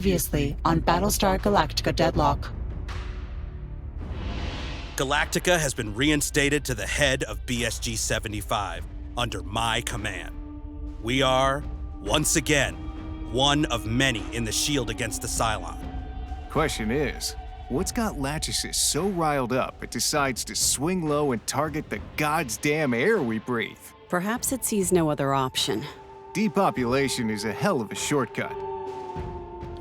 Previously on Battlestar Galactica Deadlock. Galactica has been reinstated to the head of BSG-75 under my command. We are, once again, one of many in the shield against the Cylon. Question is, what's got Lachesis so riled up it decides to swing low and target the goddamn air we breathe? Perhaps it sees no other option. Depopulation is a hell of a shortcut.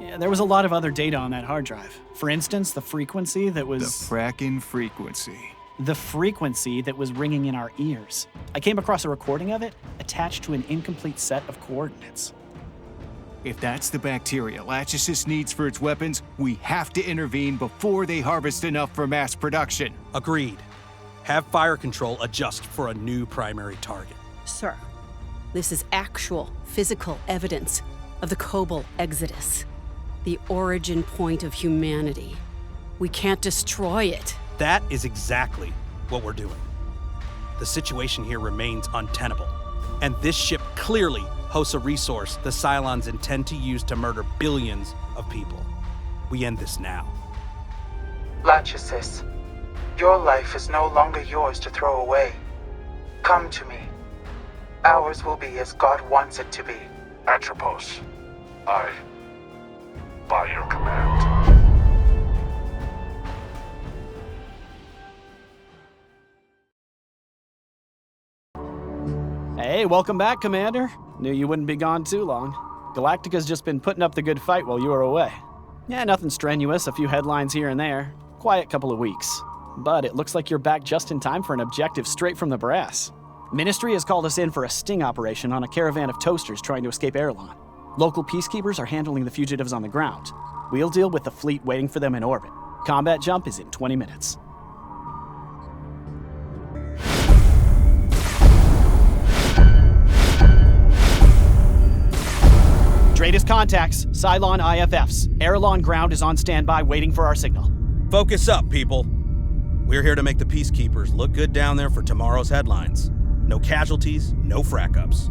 Yeah, there was a lot of other data on that hard drive. For instance, the frequency that was... The frackin' frequency. The frequency that was ringing in our ears. I came across a recording of it attached to an incomplete set of coordinates. If that's the bacteria Lachesis needs for its weapons, we have to intervene before they harvest enough for mass production. Agreed. Have fire control adjust for a new primary target. Sir, this is actual physical evidence of the Kobol exodus. The origin point of humanity. We can't destroy it. That is exactly what we're doing. The situation here remains untenable, and this ship clearly hosts a resource the Cylons intend to use to murder billions of people. We end this now. Lachesis, your life is no longer yours to throw away. Come to me. Ours will be as God wants it to be. Atropos, by your command. Hey, welcome back, Commander. Knew you wouldn't be gone too long. Galactica's just been putting up the good fight while you were away. Yeah, nothing strenuous, a few headlines here and there. Quiet couple of weeks. But it looks like you're back just in time for an objective straight from the brass. Ministry has called us in for a sting operation on a caravan of toasters trying to escape Airlon. Local peacekeepers are handling the fugitives on the ground. We'll deal with the fleet waiting for them in orbit. Combat jump is in 20 minutes. Straightest contacts, Cylon IFFs. Airlon ground is on standby waiting for our signal. Focus up, people. We're here to make the peacekeepers look good down there for tomorrow's headlines. No casualties, no frack-ups.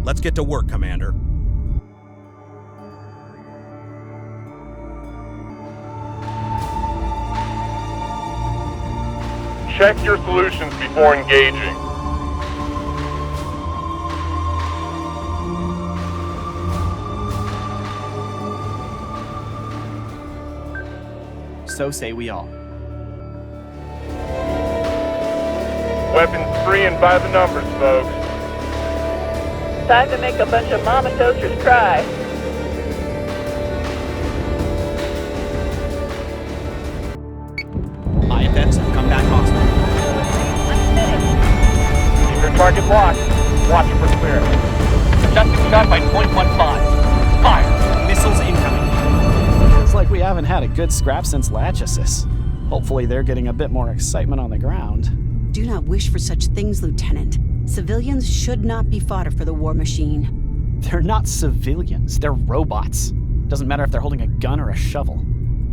Let's get to work, Commander. Check your solutions before engaging. So say we all. Weapons free and by the numbers, folks. Time to make a bunch of mama toasters cry. IFFs have come back hostile. Keep your target locked. Watch for clear. Adjusting shot by 0.15. Fire! Missiles incoming. Feels like we haven't had a good scrap since Lachesis. Hopefully they're getting a bit more excitement on the ground. Do not wish for such things, Lieutenant. Civilians should not be fodder for the war machine. They're not civilians, they're robots. Doesn't matter if they're holding a gun or a shovel.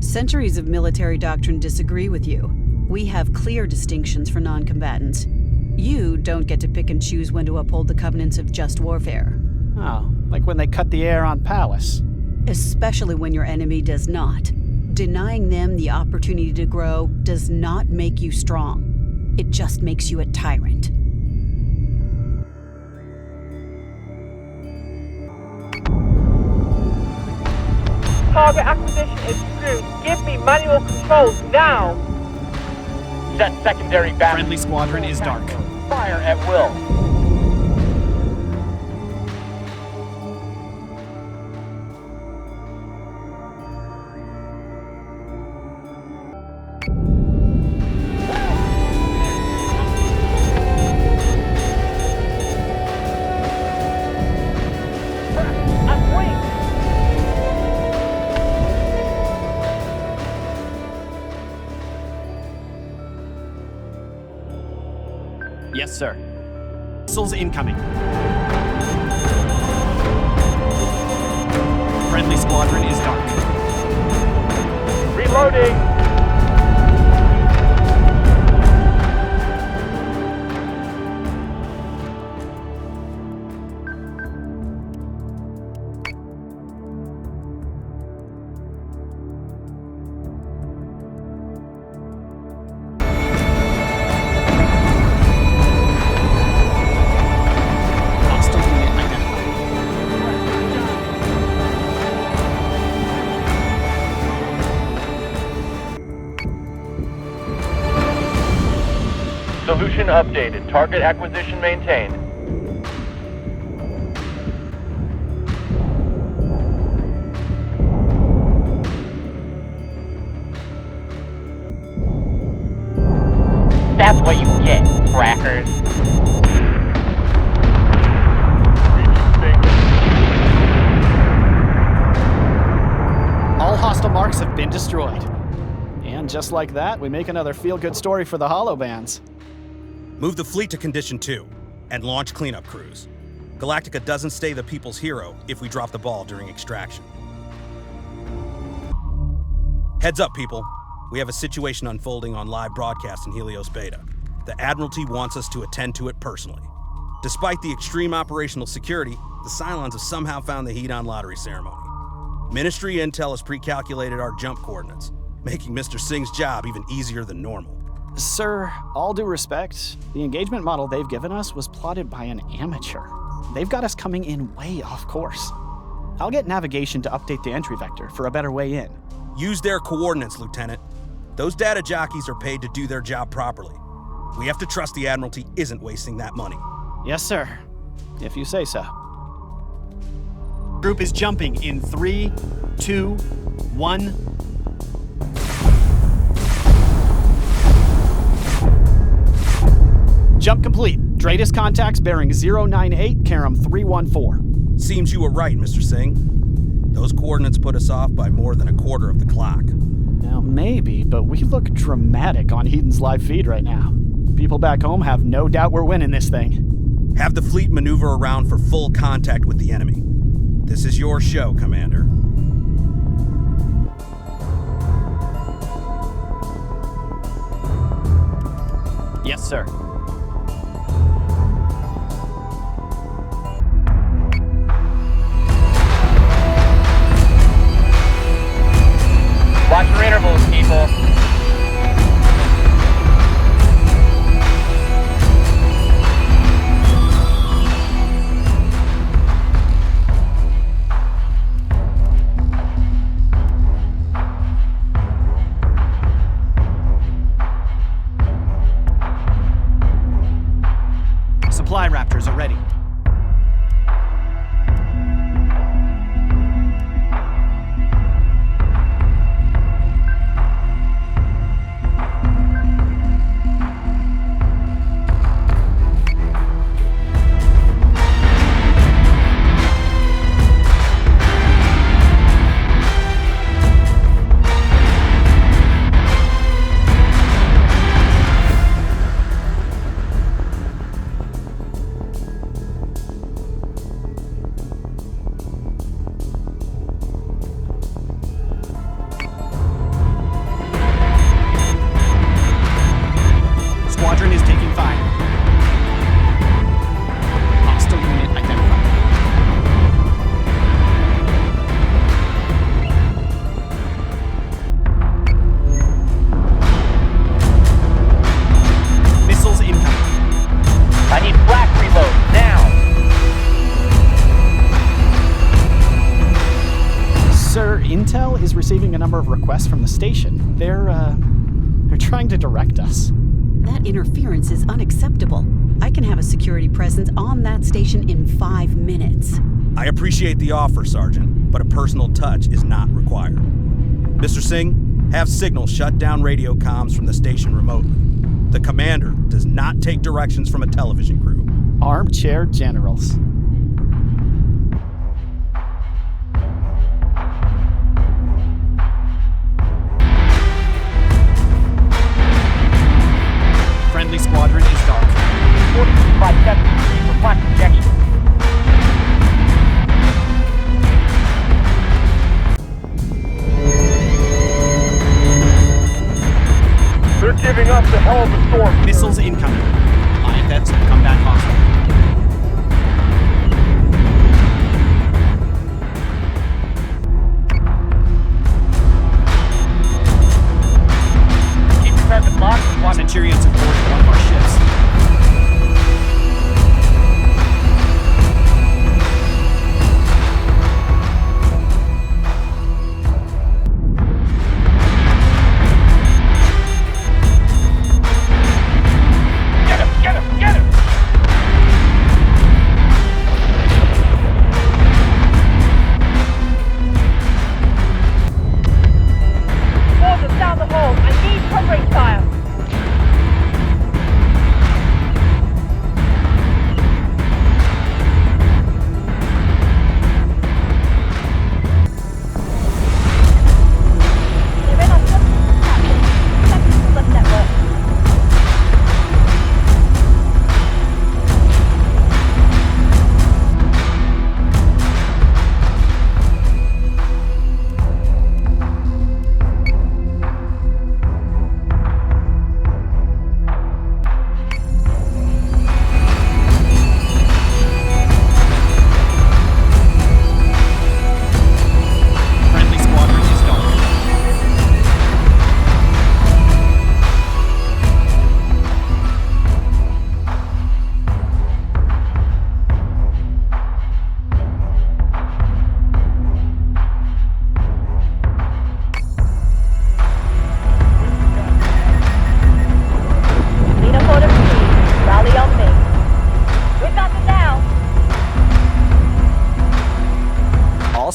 Centuries of military doctrine disagree with you. We have clear distinctions for non-combatants. You don't get to pick and choose when to uphold the covenants of just warfare. Oh, like when they cut the air on Pallas. Especially when your enemy does not. Denying them the opportunity to grow does not make you strong. It just makes you a tyrant. Target acquisition is screwed. Give me manual controls now. Set secondary battery. Friendly squadron is dark. Fire at will. Yes, sir. Missiles incoming. Friendly squadron is dark. Reloading! Solution updated. Target acquisition maintained. That's what you get, crackers. All hostile marks have been destroyed. And just like that, we make another feel-good story for the holobands. Move the fleet to Condition 2 and launch cleanup crews. Galactica doesn't stay the people's hero if we drop the ball during extraction. Heads up, people. We have a situation unfolding on live broadcast in Helios Beta. The Admiralty wants us to attend to it personally. Despite the extreme operational security, the Cylons have somehow found the heat on lottery ceremony. Ministry Intel has pre-calculated our jump coordinates, making Mr. Singh's job even easier than normal. Sir, all due respect, the engagement model they've given us was plotted by an amateur. They've got us coming in way off course. I'll get navigation to update the entry vector for a better way in. Use their coordinates, Lieutenant. Those data jockeys are paid to do their job properly. We have to trust the Admiralty isn't wasting that money. Yes, sir. If you say so. Group is jumping in 3, 2, 1. Jump complete. Dratus contacts bearing 098, Karam 314. Seems you were right, Mr. Singh. Those coordinates put us off by more than a quarter of the clock. Now, maybe, but we look dramatic on Hedon's live feed right now. People back home have no doubt we're winning this thing. Have the fleet maneuver around for full contact with the enemy. This is your show, Commander. Yes, sir. Watch your intervals, people. Supply Raptors are ready. Squadron is taking fire. Hostile unit identified. Missiles incoming. I need flak reload now. Sir, Intel is receiving a number of requests from the station. They're trying to direct us. That interference is unacceptable. I can have a security presence on that station in 5 minutes. I appreciate the offer, Sergeant, but a personal touch is not required. Mr. Singh, have Signal shut down radio comms from the station remotely. The commander does not take directions from a television crew. Armchair generals. Friendly squadron is dark. 4257 for flak projection. They're giving us the hell of a storm. Missiles incoming. IFFs have come back hostile. Keep your target locked and watch. Centurions have boarded one of our ships.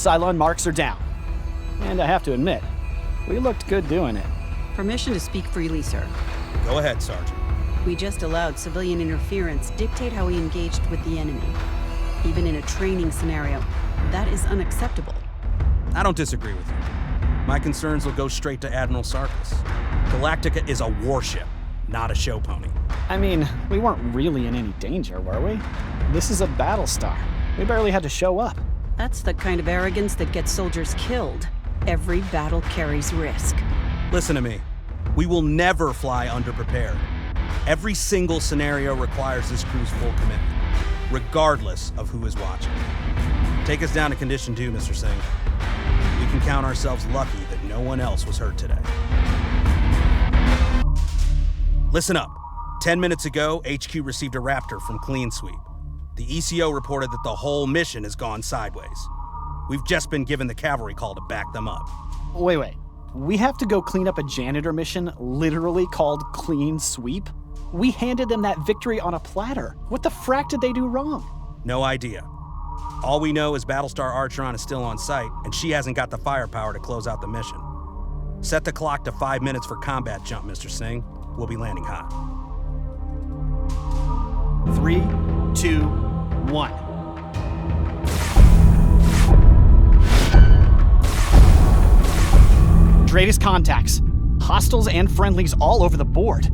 Cylon marks are down. And I have to admit, we looked good doing it. Permission to speak freely, sir. Go ahead, Sergeant. We just allowed civilian interference dictate how we engaged with the enemy. Even in a training scenario, that is unacceptable. I don't disagree with you. My concerns will go straight to Admiral Sarkis. Galactica is a warship, not a show pony. I mean, we weren't really in any danger, were we? This is a Battlestar. We barely had to show up. That's the kind of arrogance that gets soldiers killed. Every battle carries risk. Listen to me. We will never fly underprepared. Every single scenario requires this crew's full commitment, regardless of who is watching. Take us down to Condition 2, Mr. Singh. We can count ourselves lucky that no one else was hurt today. Listen up. 10 minutes ago, HQ received a Raptor from Clean Sweep. The ECO reported that the whole mission has gone sideways. We've just been given the cavalry call to back them up. Wait. We have to go clean up a janitor mission literally called Clean Sweep? We handed them that victory on a platter. What the frack did they do wrong? No idea. All we know is Battlestar Archeron is still on site, and she hasn't got the firepower to close out the mission. Set the clock to 5 minutes for combat jump, Mr. Singh. We'll be landing hot. 3, 2, 1. Greatest contacts. Hostiles and friendlies all over the board.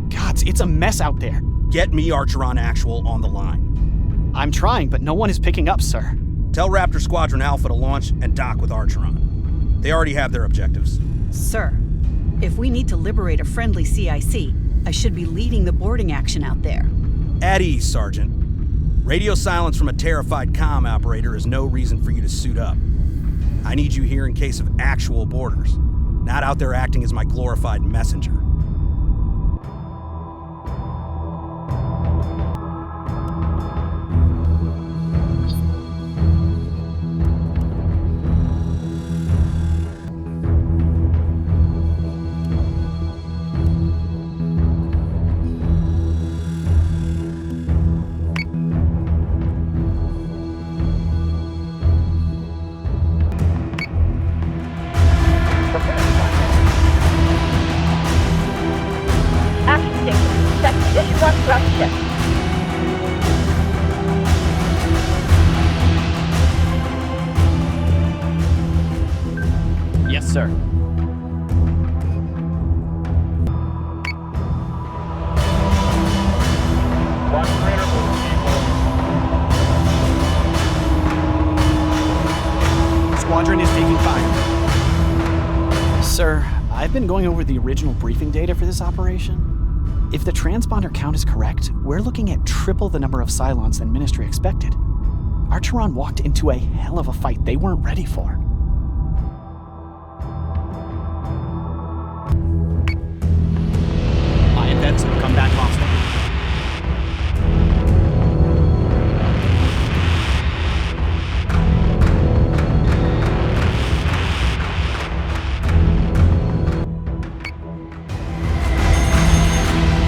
Gods, it's a mess out there. Get me Archeron Actual on the line. I'm trying, but no one is picking up, sir. Tell Raptor Squadron Alpha to launch and dock with Archeron. They already have their objectives. Sir, if we need to liberate a friendly CIC, I should be leading the boarding action out there. At ease, Sergeant. Radio silence from a terrified comm operator is no reason for you to suit up. I need you here in case of actual boarders, not out there acting as my glorified messenger. Yes, sir. Watch for intervals, people. Squadron is taking fire. Sir, I've been going over the original briefing data for this operation. If the transponder count is correct, we're looking at triple the number of Cylons than Ministry expected. Archeron walked into a hell of a fight they weren't ready for. Vets have come back hostile.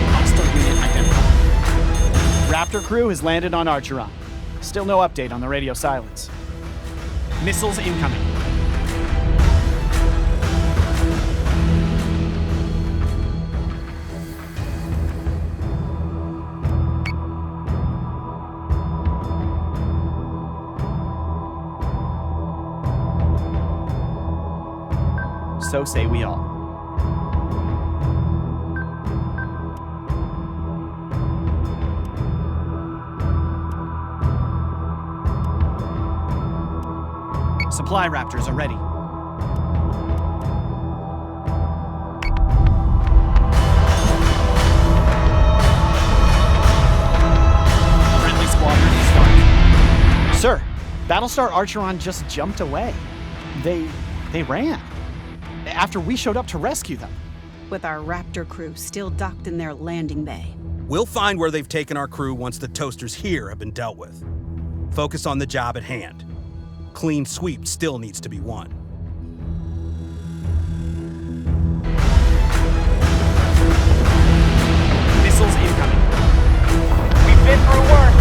Hostile unit identified. Raptor crew has landed on Archeron. Still no update on the radio silence. Missiles incoming. So say we all. Supply Raptors are ready. Friendly squadron is starting. Sir, Battlestar Archeron just jumped away. They ran. After we showed up to rescue them. With our Raptor crew still docked in their landing bay. We'll find where they've taken our crew once the toasters here have been dealt with. Focus on the job at hand. Clean sweep still needs to be won. Missiles incoming. We've been through worse.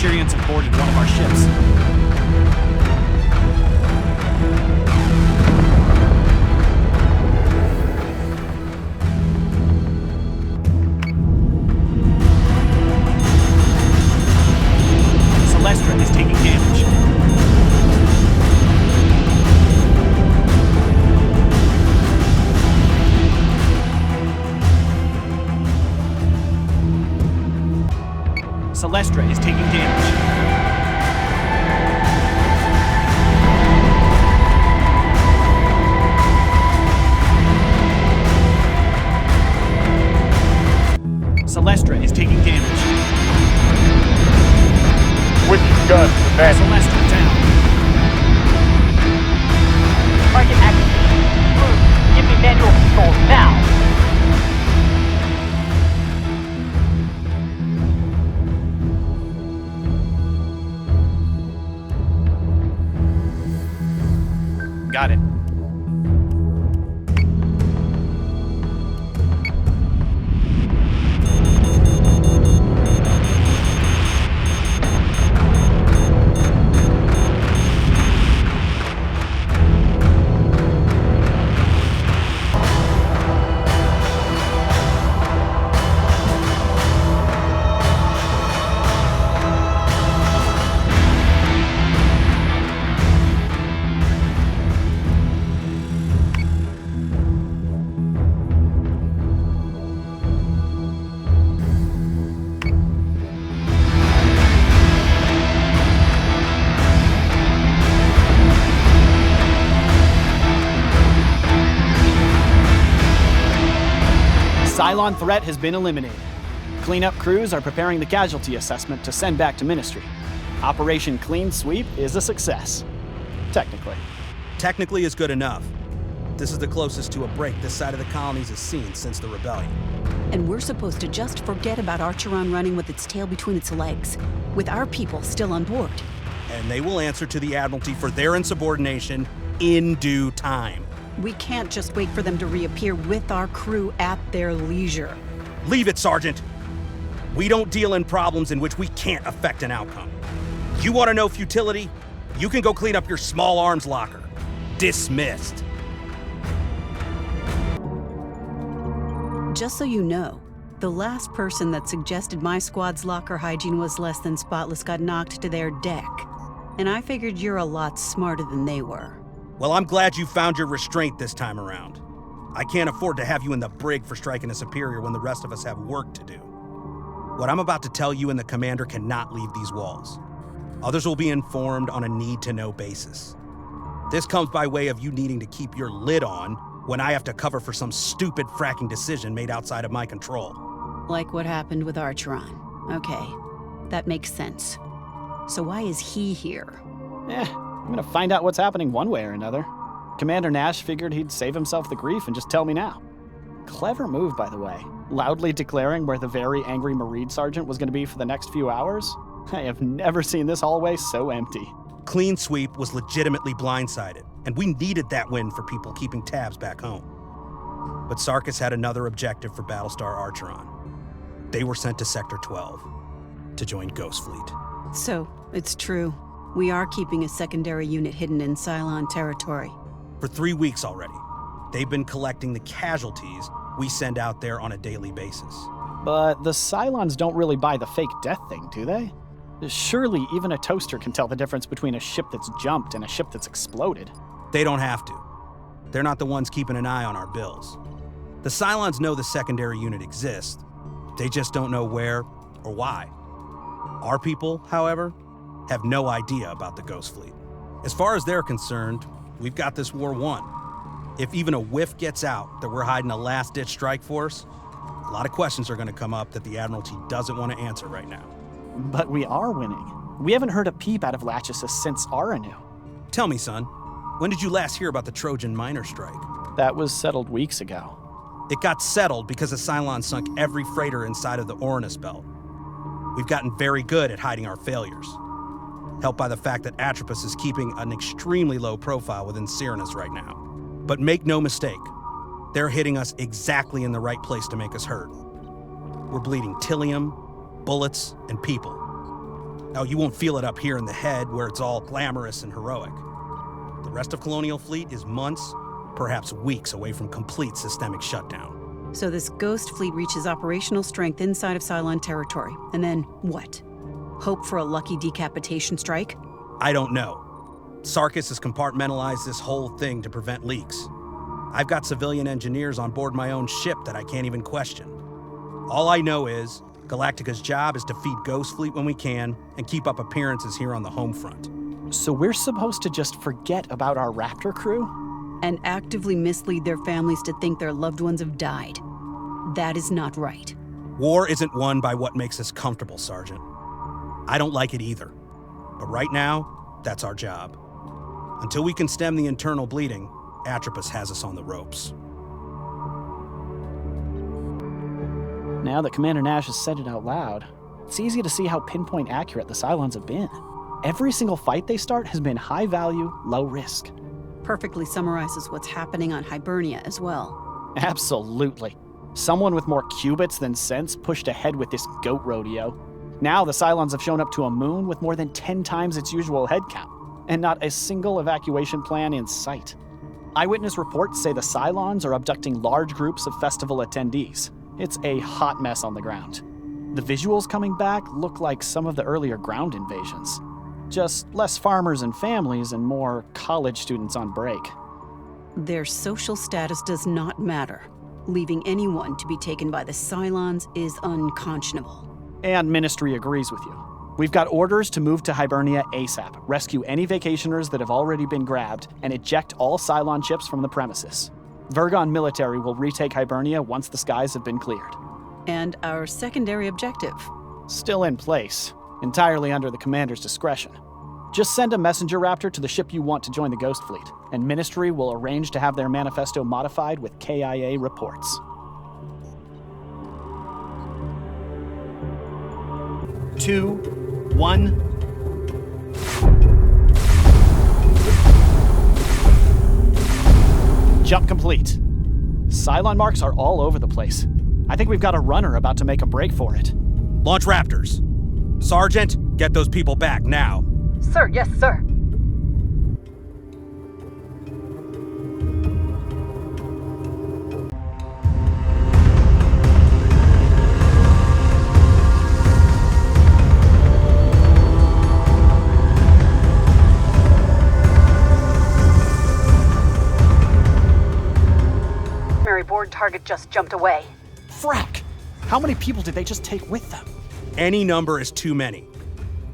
Centurions have boarded one of our ships. Celestra is taking damage. Celestra is taking damage. Celestra is taking damage. Switching guns to men. Celestra down. Target acquisition. Move. Give me manual control now. Got it. Cylon threat has been eliminated. Cleanup crews are preparing the casualty assessment to send back to Ministry. Operation Clean Sweep is a success. Technically. Technically is good enough. This is the closest to a break this side of the colonies has seen since the rebellion. And we're supposed to just forget about Archeron running with its tail between its legs, with our people still on board. And they will answer to the Admiralty for their insubordination in due time. We can't just wait for them to reappear with our crew at their leisure. Leave it, Sergeant. We don't deal in problems in which we can't affect an outcome. You want to know futility? You can go clean up your small arms locker. Dismissed. Just so you know, the last person that suggested my squad's locker hygiene was less than spotless got knocked to their deck. And I figured you're a lot smarter than they were. Well, I'm glad you found your restraint this time around. I can't afford to have you in the brig for striking a superior when the rest of us have work to do. What I'm about to tell you and the commander cannot leave these walls. Others will be informed on a need-to-know basis. This comes by way of you needing to keep your lid on when I have to cover for some stupid fracking decision made outside of my control. Like what happened with Archeron. Okay, that makes sense. So why is he here? I'm gonna find out what's happening one way or another. Commander Nash figured he'd save himself the grief and just tell me now. Clever move, by the way. Loudly declaring where the very angry Marine Sergeant was gonna be for the next few hours. I have never seen this hallway so empty. Clean Sweep was legitimately blindsided, and we needed that win for people keeping tabs back home. But Sarkis had another objective for Battlestar Archeron. They were sent to Sector 12 to join Ghost Fleet. So, it's true. We are keeping a secondary unit hidden in Cylon territory. For 3 weeks already. They've been collecting the casualties we send out there on a daily basis. But the Cylons don't really buy the fake death thing, do they? Surely even a toaster can tell the difference between a ship that's jumped and a ship that's exploded. They don't have to. They're not the ones keeping an eye on our bills. The Cylons know the secondary unit exists. They just don't know where or why. Our people, however, have no idea about the Ghost Fleet. As far as they're concerned, we've got this war won. If even a whiff gets out that we're hiding a last-ditch strike force, a lot of questions are going to come up that the Admiralty doesn't want to answer right now. But we are winning. We haven't heard a peep out of Lachesis since Aranu. Tell me, son, when did you last hear about the Trojan miner strike? That was settled weeks ago. It got settled because the Cylon sunk every freighter inside of the Uranus belt. We've gotten very good at hiding our failures, helped by the fact that Atropos is keeping an extremely low profile within Cyrannus right now. But make no mistake, they're hitting us exactly in the right place to make us hurt. We're bleeding Tilium, bullets, and people. Now, you won't feel it up here in the head where it's all glamorous and heroic. The rest of Colonial Fleet is months, perhaps weeks away from complete systemic shutdown. So this ghost fleet reaches operational strength inside of Cylon territory. And then what? Hope for a lucky decapitation strike? I don't know. Sarkis has compartmentalized this whole thing to prevent leaks. I've got civilian engineers on board my own ship that I can't even question. All I know is Galactica's job is to feed Ghost Fleet when we can and keep up appearances here on the home front. So we're supposed to just forget about our Raptor crew? And actively mislead their families to think their loved ones have died. That is not right. War isn't won by what makes us comfortable, Sergeant. I don't like it either. But right now, that's our job. Until we can stem the internal bleeding, Atropos has us on the ropes. Now that Commander Nash has said it out loud, it's easy to see how pinpoint accurate the Cylons have been. Every single fight they start has been high value, low risk. Perfectly summarizes what's happening on Hibernia as well. Absolutely. Someone with more qubits than sense pushed ahead with this goat rodeo. Now the Cylons have shown up to a moon with more than 10 times its usual head count, and not a single evacuation plan in sight. Eyewitness reports say the Cylons are abducting large groups of festival attendees. It's a hot mess on the ground. The visuals coming back look like some of the earlier ground invasions. Just less farmers and families and more college students on break. Their social status does not matter. Leaving anyone to be taken by the Cylons is unconscionable. And Ministry agrees with you. We've got orders to move to Hibernia ASAP, rescue any vacationers that have already been grabbed, and eject all Cylon ships from the premises. Vergon military will retake Hibernia once the skies have been cleared. And our secondary objective? Still in place, entirely under the commander's discretion. Just send a messenger raptor to the ship you want to join the Ghost Fleet, and Ministry will arrange to have their manifesto modified with KIA reports. 2, 1. Jump complete. Cylon marks are all over the place. I think we've got a runner about to make a break for it. Launch Raptors. Sergeant, get those people back now. Sir, yes, sir. Board target just jumped away. Frack! How many people did they just take with them? Any number is too many.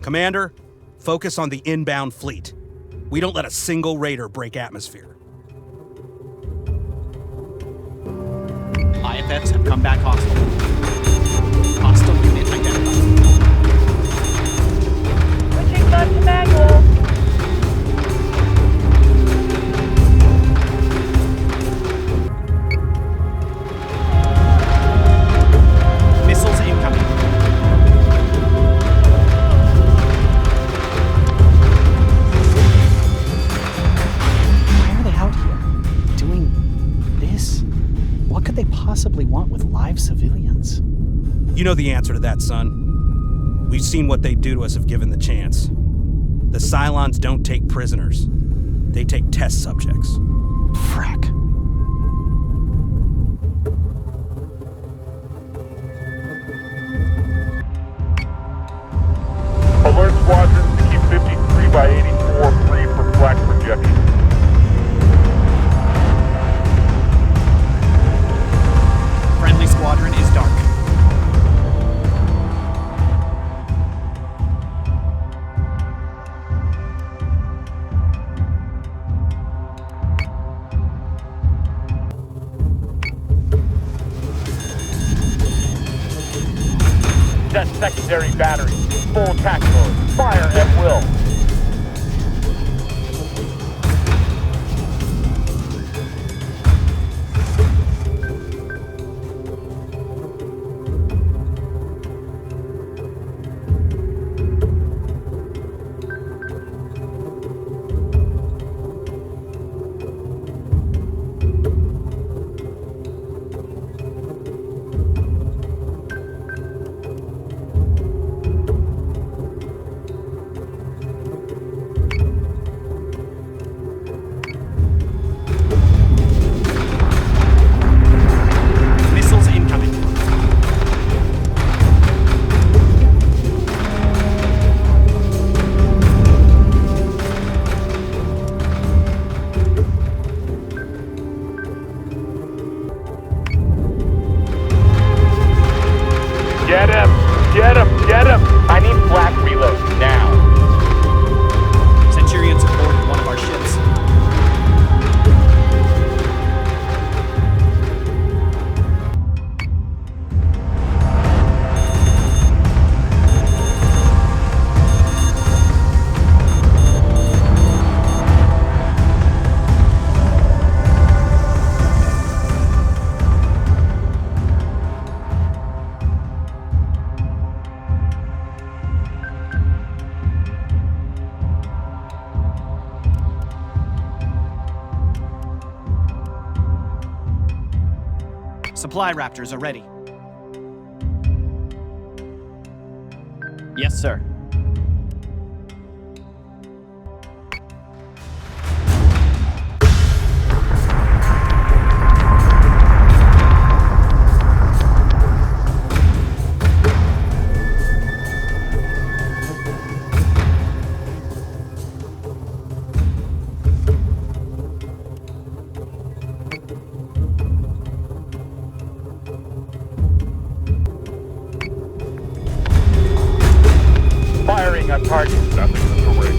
Commander, focus on the inbound fleet. We don't let a single raider break atmosphere. IFFs have come back hostile. Hostile unit identified. Switching back to manual. Missiles incoming. Why are they out here? Doing this? What could they possibly want with live civilians? You know the answer to that, son. We've seen what they'd do to us if given the chance. The Cylons don't take prisoners. They take test subjects. Frack. Alert squadrons to keep 53 by 84 free for flak projection. Friendly squadron is dark. Set secondary battery. Full attack mode. Fire at will. Get him! Get him! I need flak reload now. Centurions have boarded one of our ships. Supply raptors are ready. Yes, sir. Firing on target. Nothing but correct.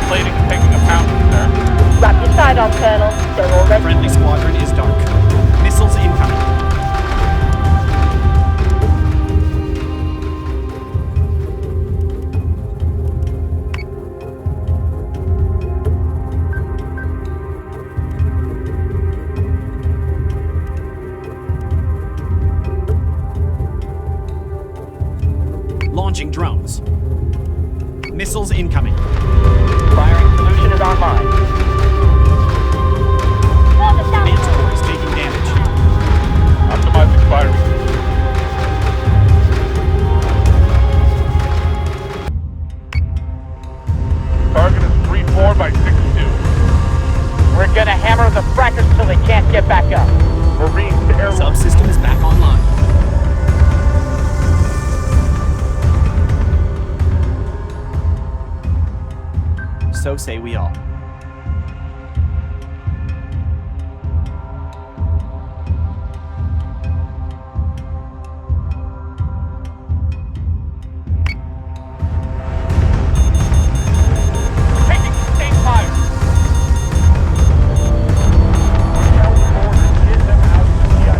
Plating is taking a pounding, sir. Wrap your side on, Colonel. They're already... Friendly squadron is dark. Missiles incoming. Launching drones. Missiles incoming. Firing solution is online. Manticore is taking damage. Optimizing firing. Target is 3-4 by 6-2. We're gonna hammer the frackers till they can't get back up. Marines to air. Subsystem is back online. So say we all. Taking sustained fire. Get them out of the PIC.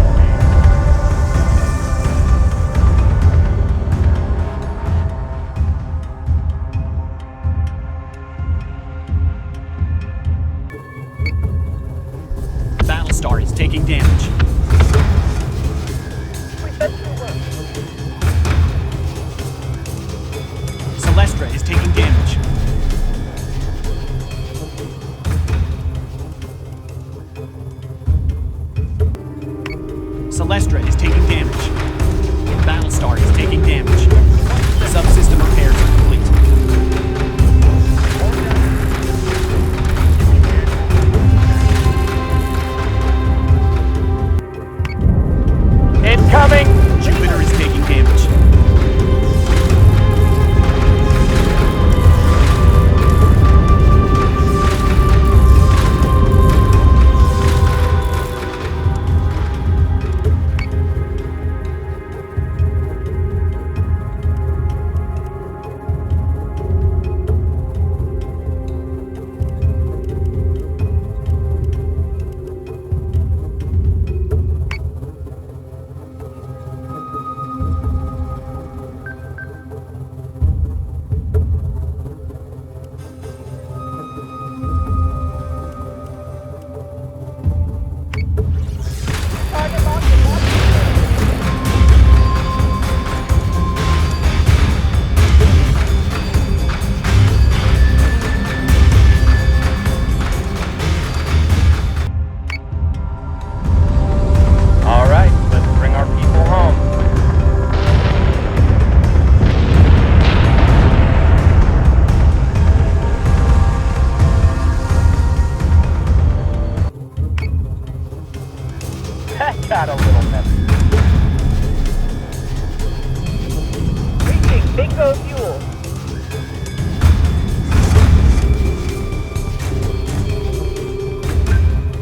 Bingo fuel.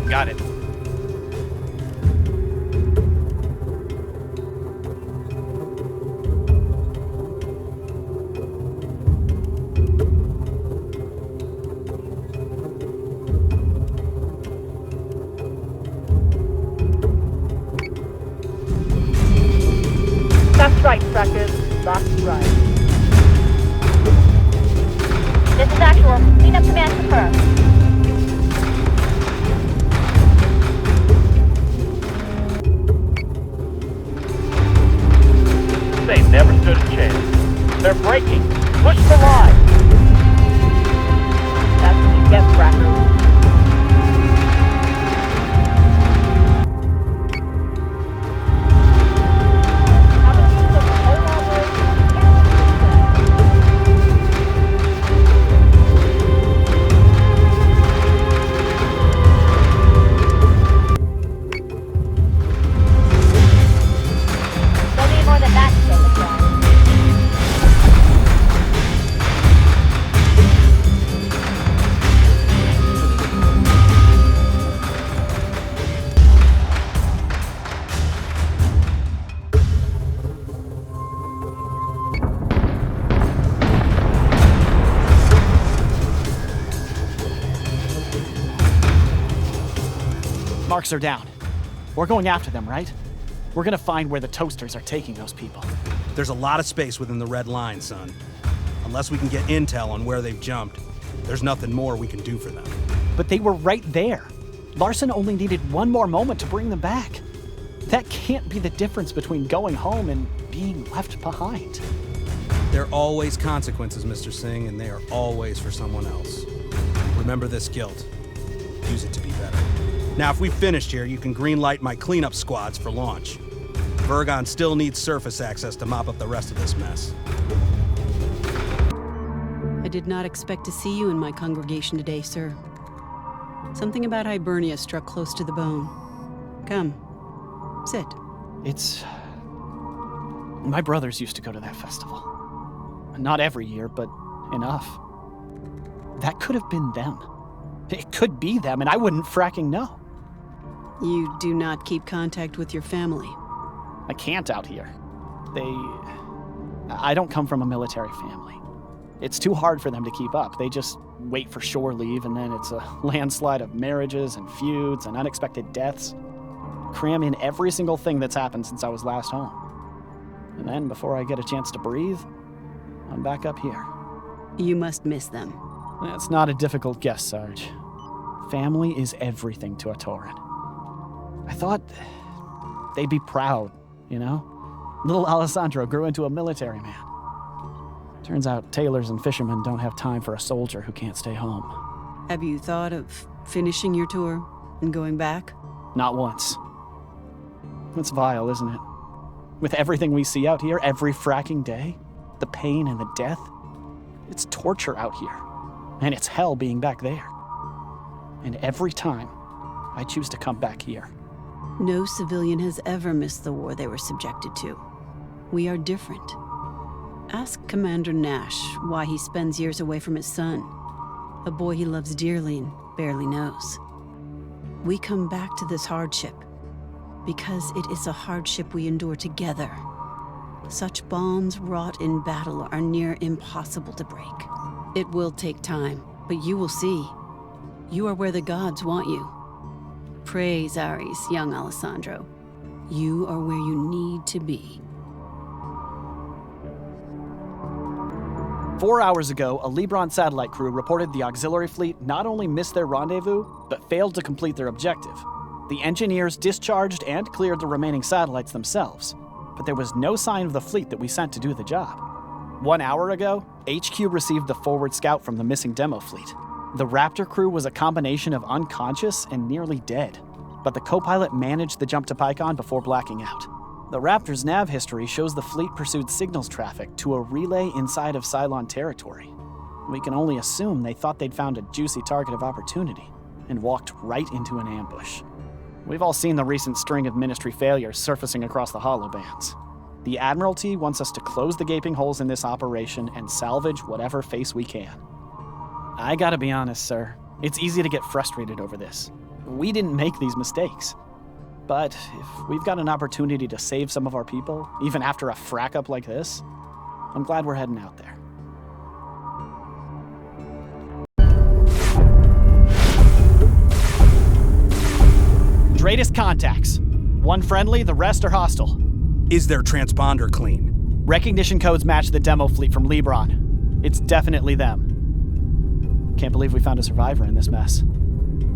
Got it. That's right, Trackers. That's right. This is actual. Cleanup command confirmed. They never stood a chance. They're breaking. Push the line. That's what you get, Trackers. They'll need more than that to get the job. Marks are down. We're going after them, right? We're gonna find where the toasters are taking those people. There's a lot of space within the red line, son. Unless we can get intel on where they've jumped, there's nothing more we can do for them. But they were right there. Larson only needed one more moment to bring them back. That can't be the difference between going home and being left behind. There are always consequences, Mr. Singh, and they are always for someone else. Remember this guilt. Use it to be better. Now, if we've finished here, you can greenlight my cleanup squads for launch. Virgon still needs surface access to mop up the rest of this mess. I did not expect to see you in my congregation today, sir. Something about Hibernia struck close to the bone. Come, sit. It's... My brothers used to go to that festival. Not every year, but enough. That could have been them. It could be them, and I wouldn't fracking know. You do not keep contact with your family. I can't out here. I don't come from a military family. It's too hard for them to keep up. They just wait for shore leave, and then it's a landslide of marriages and feuds and unexpected deaths. Cram in every single thing that's happened since I was last home. And then, before I get a chance to breathe, I'm back up here. You must miss them. That's not a difficult guess, Sarge. Family is everything to a Tauren. I thought they'd be proud, you know? Little Alessandro grew into a military man. Turns out tailors and fishermen don't have time for a soldier who can't stay home. Have you thought of finishing your tour and going back? Not once. It's vile, isn't it? With everything we see out here every fracking day, the pain and the death, it's torture out here. And it's hell being back there. And every time, I choose to come back here. No civilian has ever missed the war they were subjected to. We are different. Ask Commander Nash why he spends years away from his son, a boy he loves dearly and barely knows. We come back to this hardship because it is a hardship we endure together. Such bonds wrought in battle are near impossible to break. It will take time, but you will see. You are where the gods want you. Praise Ares, young Alessandro. You are where you need to be. 4 hours ago, a Libron satellite crew reported the auxiliary fleet not only missed their rendezvous, but failed to complete their objective. The engineers discharged and cleared the remaining satellites themselves, but there was no sign of the fleet that we sent to do the job. 1 hour ago, HQ received the forward scout from the missing demo fleet. The Raptor crew was a combination of unconscious and nearly dead, but the co-pilot managed the jump to Pycon before blacking out. The Raptor's nav history shows the fleet pursued signals traffic to a relay inside of Cylon territory. We can only assume they thought they'd found a juicy target of opportunity and walked right into an ambush. We've all seen the recent string of Ministry failures surfacing across the holobands. The Admiralty wants us to close the gaping holes in this operation and salvage whatever face we can. I gotta be honest, sir. It's easy to get frustrated over this. We didn't make these mistakes. But if we've got an opportunity to save some of our people, even after a frack up like this, I'm glad we're heading out there. Greatest contacts. One friendly, the rest are hostile. Is their transponder clean? Recognition codes match the demo fleet from Libron. It's definitely them. Can't believe we found a survivor in this mess.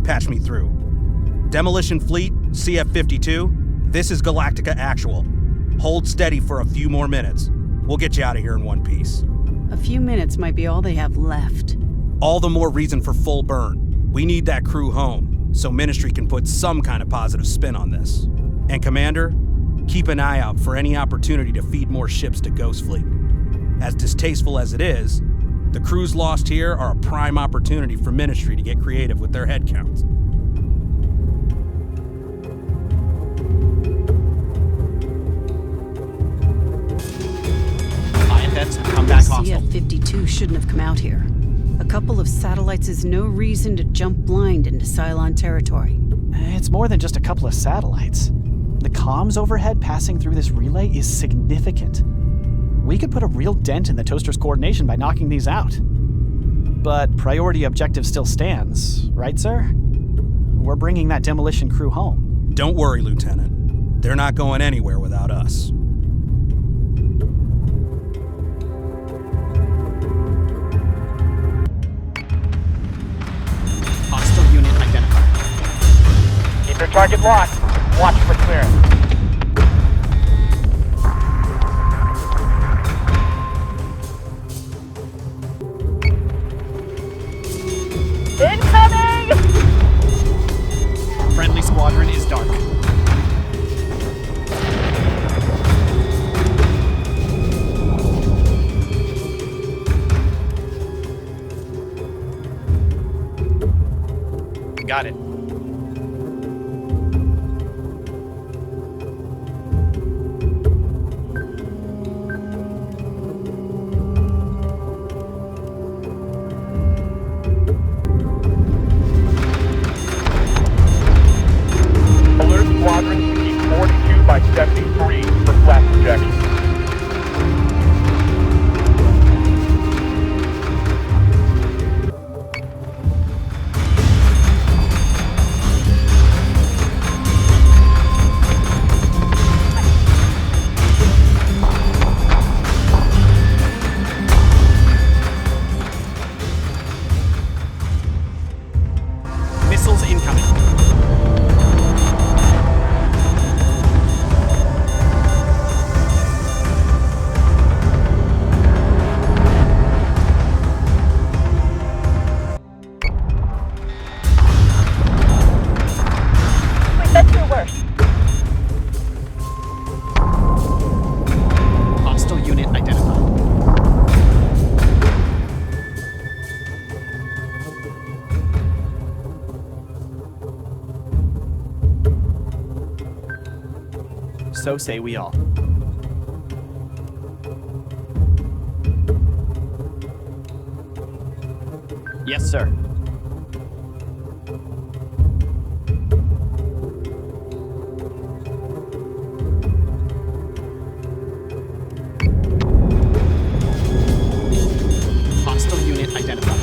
Patch me through. Demolition Fleet, CF-52, this is Galactica Actual. Hold steady for a few more minutes. We'll get you out of here in one piece. A few minutes might be all they have left. All the more reason for full burn. We need that crew home, so Ministry can put some kind of positive spin on this. And Commander, keep an eye out for any opportunity to feed more ships to Ghost Fleet. As distasteful as it is, the crews lost here are a prime opportunity for Ministry to get creative with their headcounts. IFFs have come back hostile. CF-52 shouldn't have come out here. A couple of satellites is no reason to jump blind into Cylon territory. It's more than just a couple of satellites. The comms overhead passing through this relay is significant. We could put a real dent in the Toaster's coordination by knocking these out. But priority objective still stands, right, sir? We're bringing that demolition crew home. Don't worry, Lieutenant. They're not going anywhere without us. Hostile unit identified. Keep your target locked. Watch for clearance. Incoming! Friendly squadron is dark. Got it. Alert squadron to keep 42 by 73 for flat projection. Missiles incoming. Wait, that's your worst. Hostile unit identified. So say we all. Yes, sir. Hostile unit identified.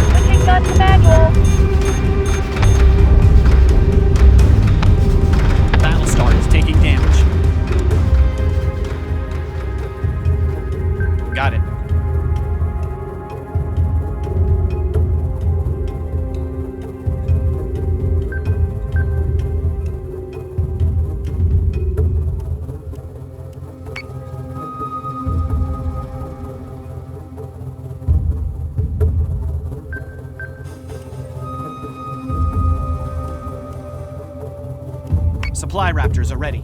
Switching gun to manual. Battlestar is taking damage. Got it. Supply raptors are ready.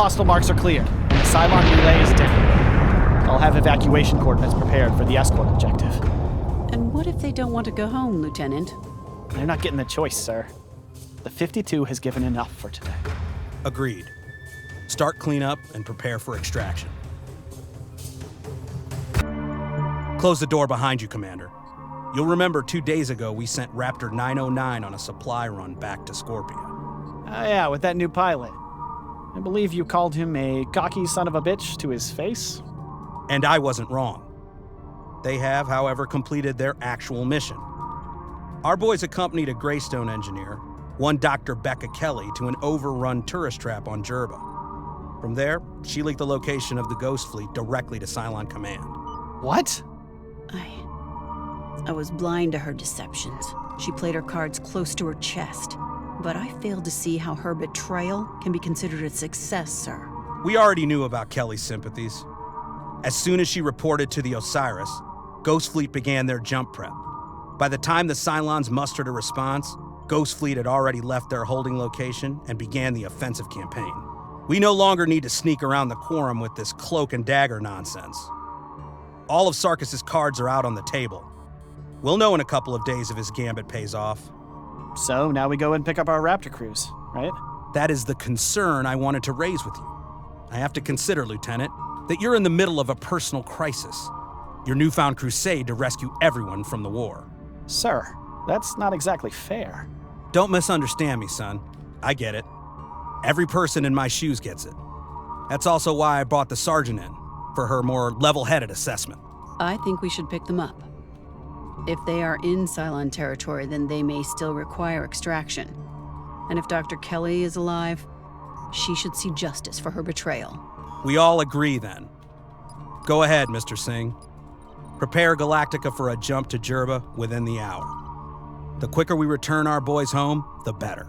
hostile marks are clear, and the Cylon relay is down. I'll have evacuation coordinates prepared for the escort objective. And what if they don't want to go home, Lieutenant? They're not getting the choice, sir. The 52 has given enough for today. Agreed. Start cleanup and prepare for extraction. Close the door behind you, Commander. You'll remember 2 days ago we sent Raptor 909 on a supply run back to Scorpia. Oh yeah, with that new pilot. I believe you called him a cocky son of a bitch to his face. And I wasn't wrong. They have, however, completed their actual mission. Our boys accompanied a Greystone engineer, one Dr. Becca Kelly, to an overrun tourist trap on Jerba. From there, she leaked the location of the Ghost Fleet directly to Cylon Command. What? I was blind to her deceptions. She played her cards close to her chest. But I failed to see how her betrayal can be considered a success, sir. We already knew about Kelly's sympathies. As soon as she reported to the Osiris, Ghost Fleet began their jump prep. By the time the Cylons mustered a response, Ghost Fleet had already left their holding location and began the offensive campaign. We no longer need to sneak around the quorum with this cloak and dagger nonsense. All of Sarkis's cards are out on the table. We'll know in a couple of days if his gambit pays off. So now we go and pick up our Raptor crews, right? That is the concern I wanted to raise with you. I have to consider, Lieutenant, that you're in the middle of a personal crisis. Your newfound crusade to rescue everyone from the war. Sir, that's not exactly fair. Don't misunderstand me, son. I get it. Every person in my shoes gets it. That's also why I brought the sergeant in, for her more level-headed assessment. I think we should pick them up. If they are in Cylon territory, then they may still require extraction. And if Dr. Kelly is alive, she should see justice for her betrayal. We all agree, then. Go ahead, Mr. Singh. Prepare Galactica for a jump to Jerba within the hour. The quicker we return our boys home, the better.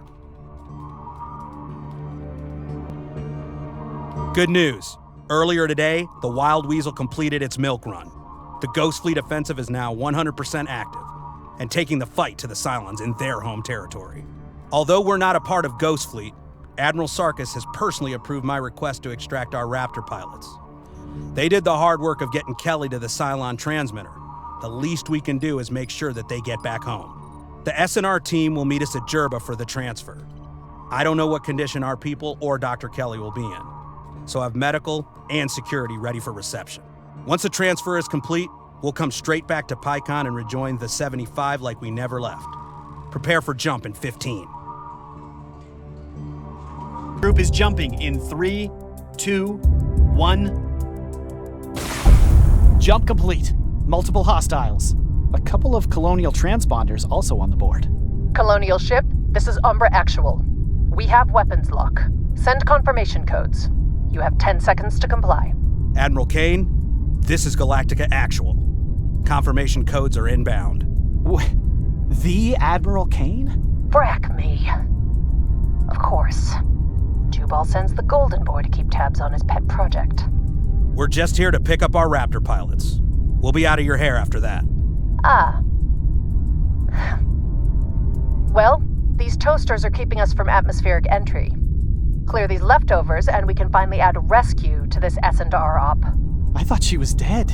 Good news. Earlier today, the Wild Weasel completed its milk run. The Ghost Fleet offensive is now 100% active and taking the fight to the Cylons in their home territory. Although we're not a part of Ghost Fleet, Admiral Sarkis has personally approved my request to extract our Raptor pilots. They did the hard work of getting Kelly to the Cylon transmitter. The least we can do is make sure that they get back home. The S&R team will meet us at Jerba for the transfer. I don't know what condition our people or Dr. Kelly will be in, so have medical and security ready for reception. Once the transfer is complete, we'll come straight back to PyCon and rejoin the 75 like we never left. Prepare for jump in 15. Group is jumping in 3, 2, 1. Jump complete. Multiple hostiles. A couple of colonial transponders also on the board. Colonial ship, this is Umbra Actual. We have weapons lock. Send confirmation codes. You have 10 seconds to comply. Admiral Kane, this is Galactica Actual. Confirmation codes are inbound. The Admiral Kane? Frack me. Of course. Jubal sends the Golden Boy to keep tabs on his pet project. We're just here to pick up our Raptor pilots. We'll be out of your hair after that. Ah. Well, these toasters are keeping us from atmospheric entry. Clear these leftovers and we can finally add rescue to this S&R op. I thought she was dead.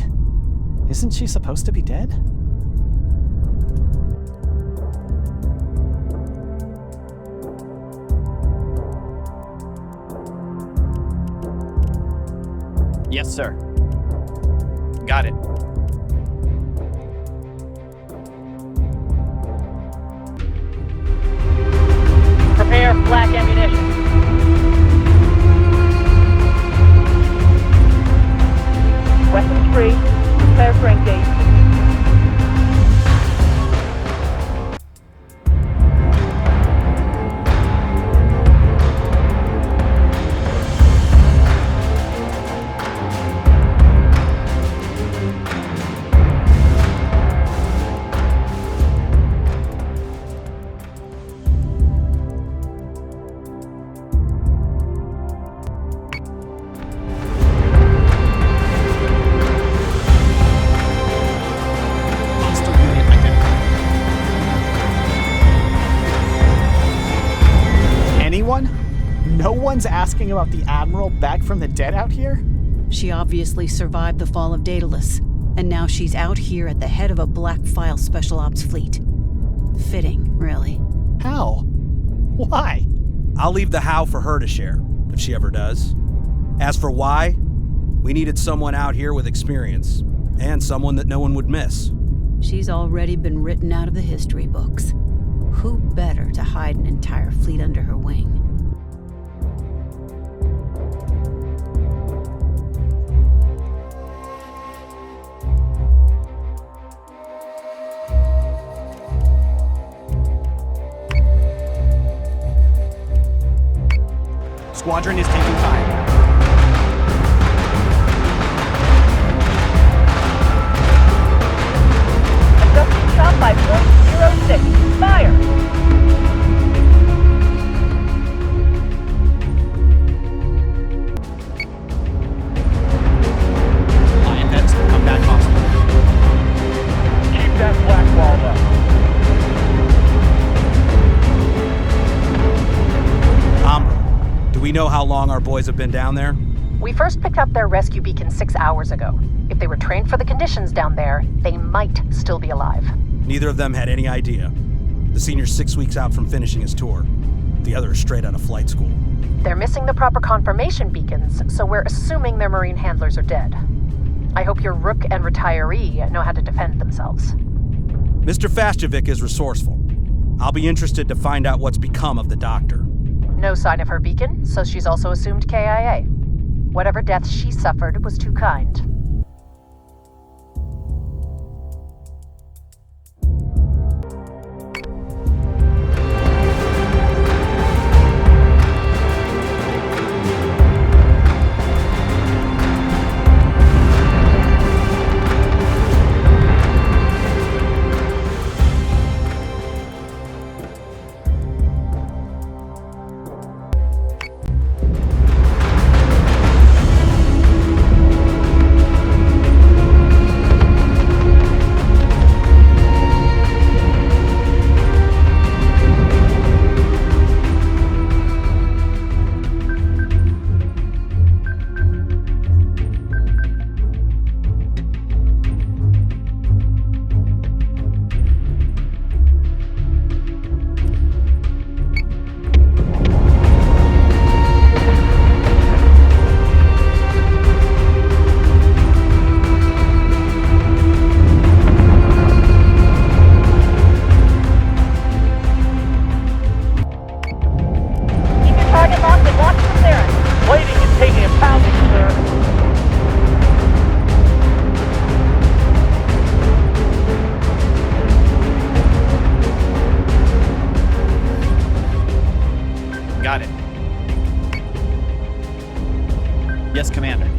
Isn't she supposed to be dead? Yes, sir. Got it. Prepare flak ammunition. Weapons free. Prepare for engagement. asking about the Admiral back from the dead out here? She obviously survived the fall of Daedalus, and now she's out here at the head of a Black File Special Ops fleet. Fitting, really. How? Why? I'll leave the how for her to share, if she ever does. As for why, we needed someone out here with experience, and someone that no one would miss. She's already been written out of the history books. Who better to hide an entire fleet under her wing? Squadron is taking time. Adjusting shot by 0.06. Fire! Lion heads, come back hostile. Keep that black wall up. Do we know how long our boys have been down there? We first picked up their rescue beacon 6 hours ago. If they were trained for the conditions down there, they might still be alive. Neither of them had any idea. The senior's 6 weeks out from finishing his tour. The other is straight out of flight school. They're missing the proper confirmation beacons, so we're assuming their marine handlers are dead. I hope your Rook and retiree know how to defend themselves. Mr. Fastjovic is resourceful. I'll be interested to find out what's become of the doctor. No sign of her beacon, so she's also assumed KIA. Whatever death she suffered was too kind. Yes, Commander.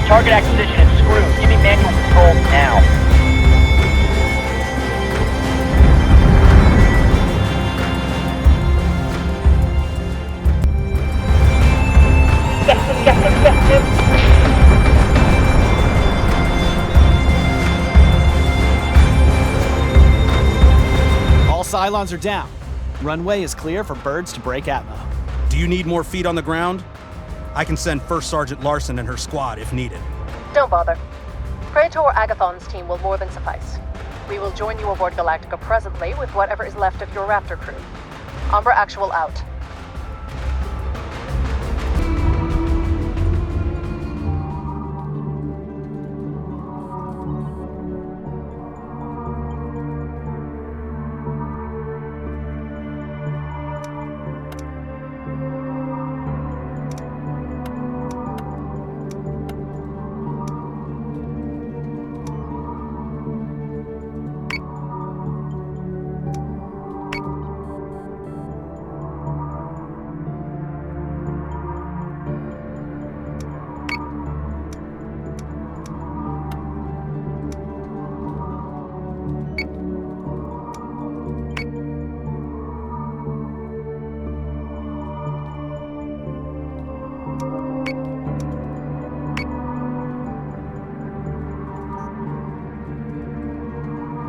Target acquisition is screwed. Give me manual control now. Get him. All Cylons are down. Runway is clear for birds to break atmo. Do you need more feet on the ground? I can send First Sergeant Larson and her squad if needed. Don't bother. Praetor Agathon's team will more than suffice. We will join you aboard Galactica presently with whatever is left of your Raptor crew. Umbra Actual out.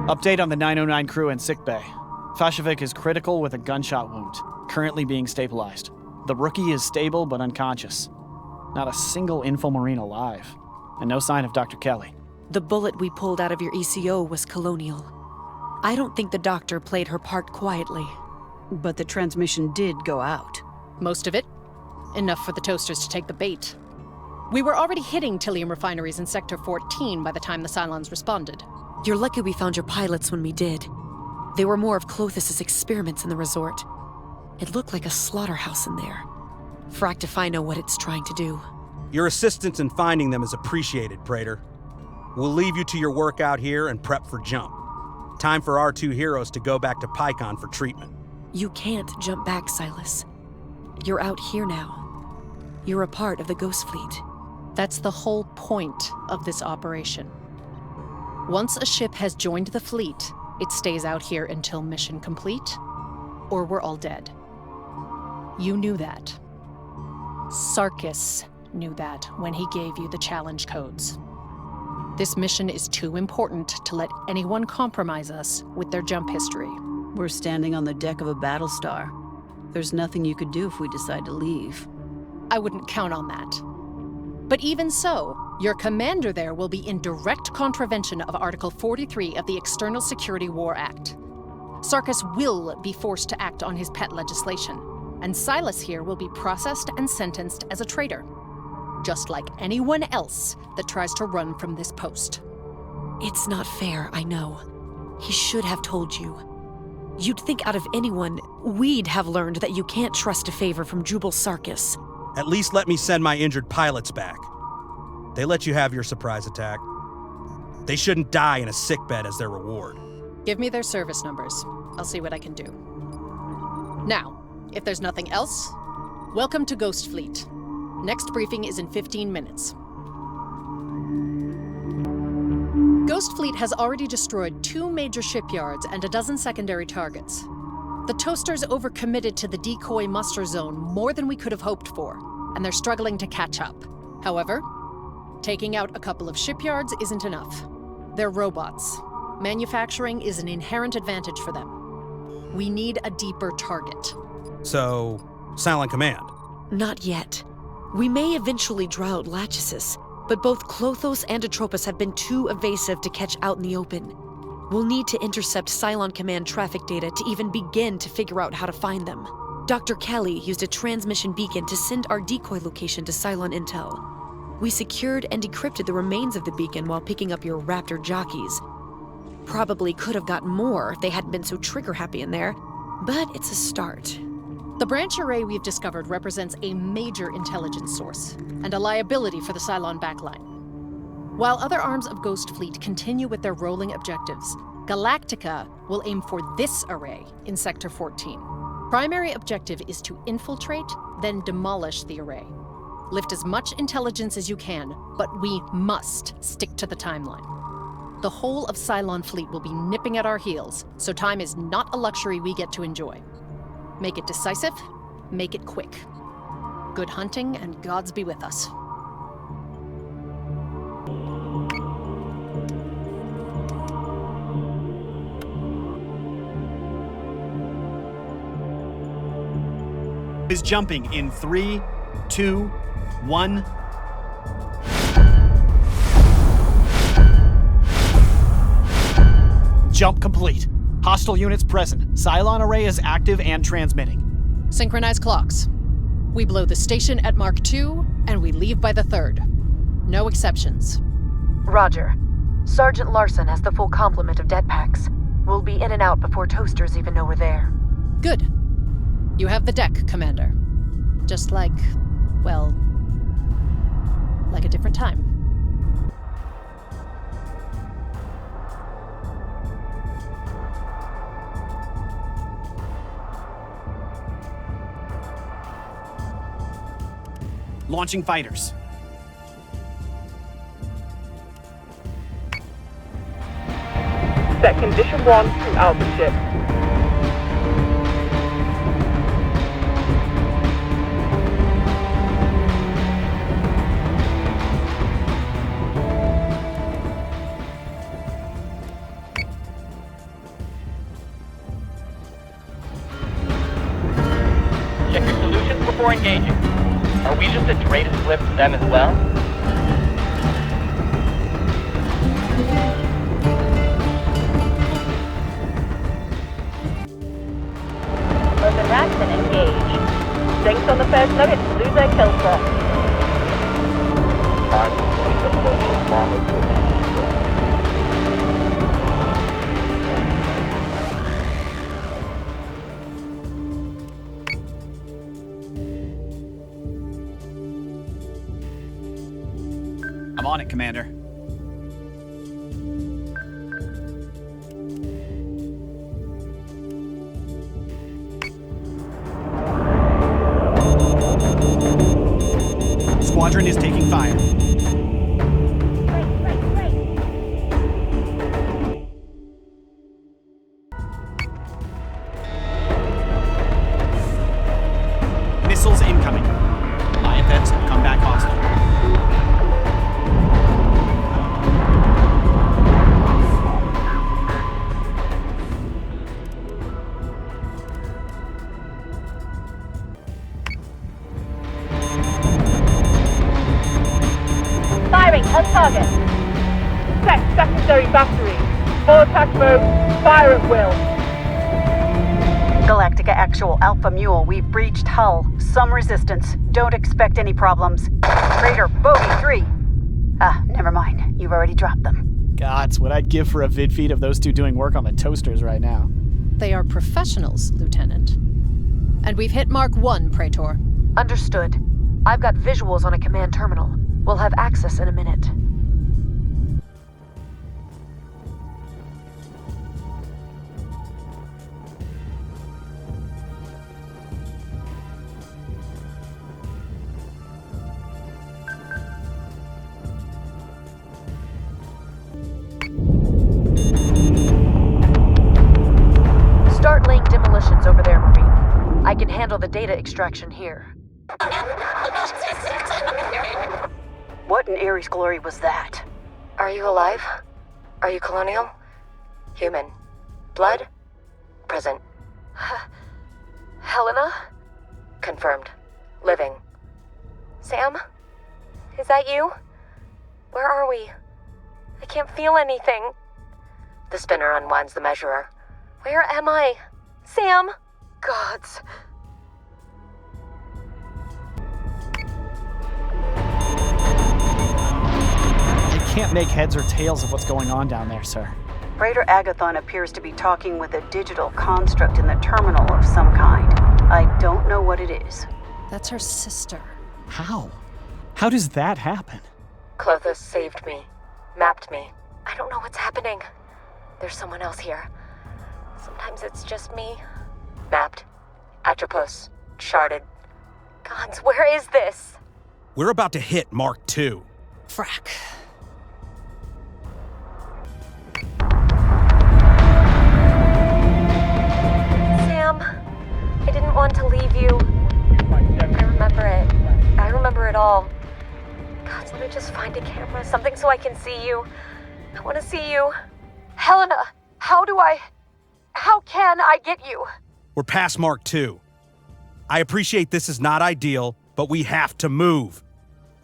Update on the 909 crew in sickbay. Fashovic is critical with a gunshot wound, currently being stabilized. The rookie is stable but unconscious. Not a single Infomarine alive, and no sign of Dr. Kelly. The bullet we pulled out of your ECO was colonial. I don't think the doctor played her part quietly. But the transmission did go out. Most of it. Enough for the toasters to take the bait. We were already hitting Tilium refineries in Sector 14 by the time the Cylons responded. You're lucky we found your pilots when we did. They were more of Clothis' experiments in the resort. It looked like a slaughterhouse in there. Fractify know what it's trying to do. Your assistance in finding them is appreciated, Praetor. We'll leave you to your work out here and prep for jump. Time for our two heroes to go back to Pycon for treatment. You can't jump back, Silas. You're out here now. You're a part of the Ghost Fleet. That's the whole point of this operation. Once a ship has joined the fleet, it stays out here until mission complete, or we're all dead. You knew that. Sarkis knew that when he gave you the challenge codes. This mission is too important to let anyone compromise us with their jump history. We're standing on the deck of a Battlestar. There's nothing you could do if we decide to leave. I wouldn't count on that. But even so, your commander there will be in direct contravention of Article 43 of the External Security War Act. Sarkis will be forced to act on his pet legislation, and Silas here will be processed and sentenced as a traitor, just like anyone else that tries to run from this post. It's not fair, I know. He should have told you. You'd think out of anyone, we'd have learned that you can't trust a favor from Jubal Sarkis. At least let me send my injured pilots back. They let you have your surprise attack. They shouldn't die in a sickbed as their reward. Give me their service numbers. I'll see what I can do. Now, if there's nothing else, welcome to Ghost Fleet. Next briefing is in 15 minutes. Ghost Fleet has already destroyed 2 major shipyards and a dozen secondary targets. The toasters overcommitted to the decoy muster zone more than we could have hoped for, and they're struggling to catch up. However, taking out a couple of shipyards isn't enough. They're robots. Manufacturing is an inherent advantage for them. We need a deeper target. So, silent command? Not yet. We may eventually draw out Lachesis, but both Klothos and Atropos have been too evasive to catch out in the open. We'll need to intercept Cylon Command traffic data to even begin to figure out how to find them. Dr. Kelly used a transmission beacon to send our decoy location to Cylon Intel. We secured and decrypted the remains of the beacon while picking up your Raptor jockeys. Probably could have gotten more if they hadn't been so trigger-happy in there, but it's a start. The branch array we've discovered represents a major intelligence source and a liability for the Cylon backline. While other arms of Ghost Fleet continue with their rolling objectives, Galactica will aim for this array in Sector 14. Primary objective is to infiltrate, then demolish the array. Lift as much intelligence as you can, but we must stick to the timeline. The whole of Cylon Fleet will be nipping at our heels, so time is not a luxury we get to enjoy. Make it decisive, make it quick. Good hunting, and gods be with us. Is jumping in 3, 2, 1. Jump complete. Hostile units present. Cylon array is active and transmitting. Synchronize clocks. We blow the station at Mark 2, and we leave by the 3rd. No exceptions. Roger. Sergeant Larson has the full complement of dead packs. We'll be in and out before toasters even know we're there. Good. You have the deck, Commander. Just like, well, like a different time. Launching fighters. Set condition 1 throughout the ship. Check your solutions before engaging. Are we just a traitor's slip to them as well? Open racks and engage. Drinks on the first nugget to lose their kill spot. I'm on it, Commander. Squadron is taking fire. Missiles incoming. IFFs have come back hostile. On target. Set secondary battery. Full attack mode. Fire at will. Galactica Actual Alpha Mule, we've breached hull. Some resistance. Don't expect any problems. Raider, Bogey 3. Never mind. You've already dropped them. Gods, what I'd give for a vid feed of those two doing work on the toasters right now. They are professionals, Lieutenant. And we've hit Mark 1, Praetor. Understood. I've got visuals on a command terminal. We'll have access in a minute. Start laying demolitions over there, Marine. I can handle the data extraction here. What in Ares' glory was that? Are you alive? Are you colonial? Human? Blood? Present. Helena? Confirmed. Living. Sam? Is that you? Where are we? I can't feel anything. The spinner unwinds the measurer. Where am I? Sam? Gods. Can't make heads or tails of what's going on down there, sir. Raider Agathon appears to be talking with a digital construct in the terminal of some kind. I don't know what it is. That's her sister. How? How does that happen? Clothos saved me. Mapped me. I don't know what's happening. There's someone else here. Sometimes it's just me. Mapped. Atropos. Sharded. Gods, where is this? We're about to hit Mark 2. Frack. Sam, I didn't want to leave you. I remember it. I remember it all. God, let me just find a camera, something so I can see you. I want to see you. Helena, how can I get you? We're past Mark 2. I appreciate this is not ideal, but we have to move.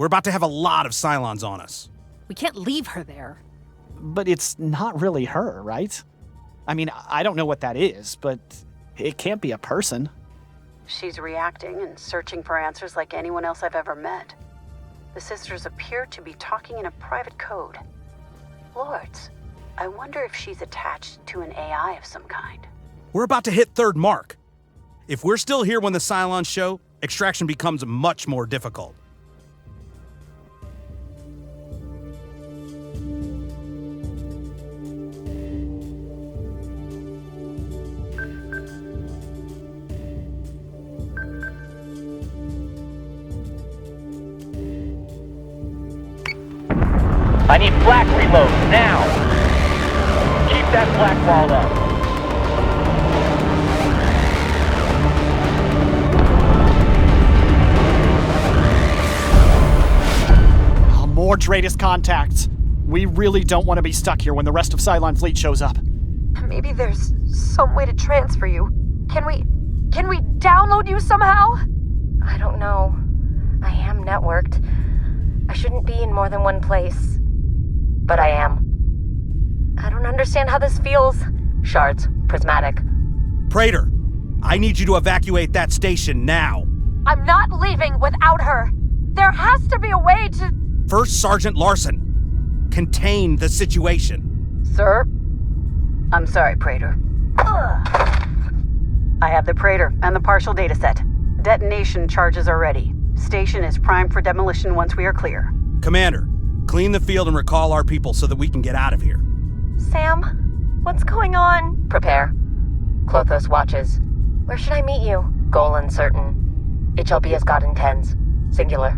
We're about to have a lot of Cylons on us. We can't leave her there. But it's not really her, right? I mean, I don't know what that is, but it can't be a person. She's reacting and searching for answers like anyone else I've ever met. The sisters appear to be talking in a private code. Lords, I wonder if she's attached to an AI of some kind. We're about to hit third mark. If we're still here when the Cylons show, extraction becomes much more difficult. I need flak reload, now! Keep that flak wall up. Oh, more Dratus contacts. We really don't want to be stuck here when the rest of Cylon fleet shows up. Maybe there's some way to transfer you. Can we download you somehow? I don't know. I am networked. I shouldn't be in more than one place. But I am. I don't understand how this feels. Shards, prismatic. Praetor, I need you to evacuate that station now. I'm not leaving without her. There has to be a way to... First Sergeant Larson, contain the situation. Sir? I'm sorry, Praetor. I have the Praetor and the partial dataset. Detonation charges are ready. Station is primed for demolition once we are clear. Commander, clean the field and recall our people so that we can get out of here. Sam, what's going on? Prepare. Klothos watches. Where should I meet you? Goal uncertain. It shall be as God intends. Singular.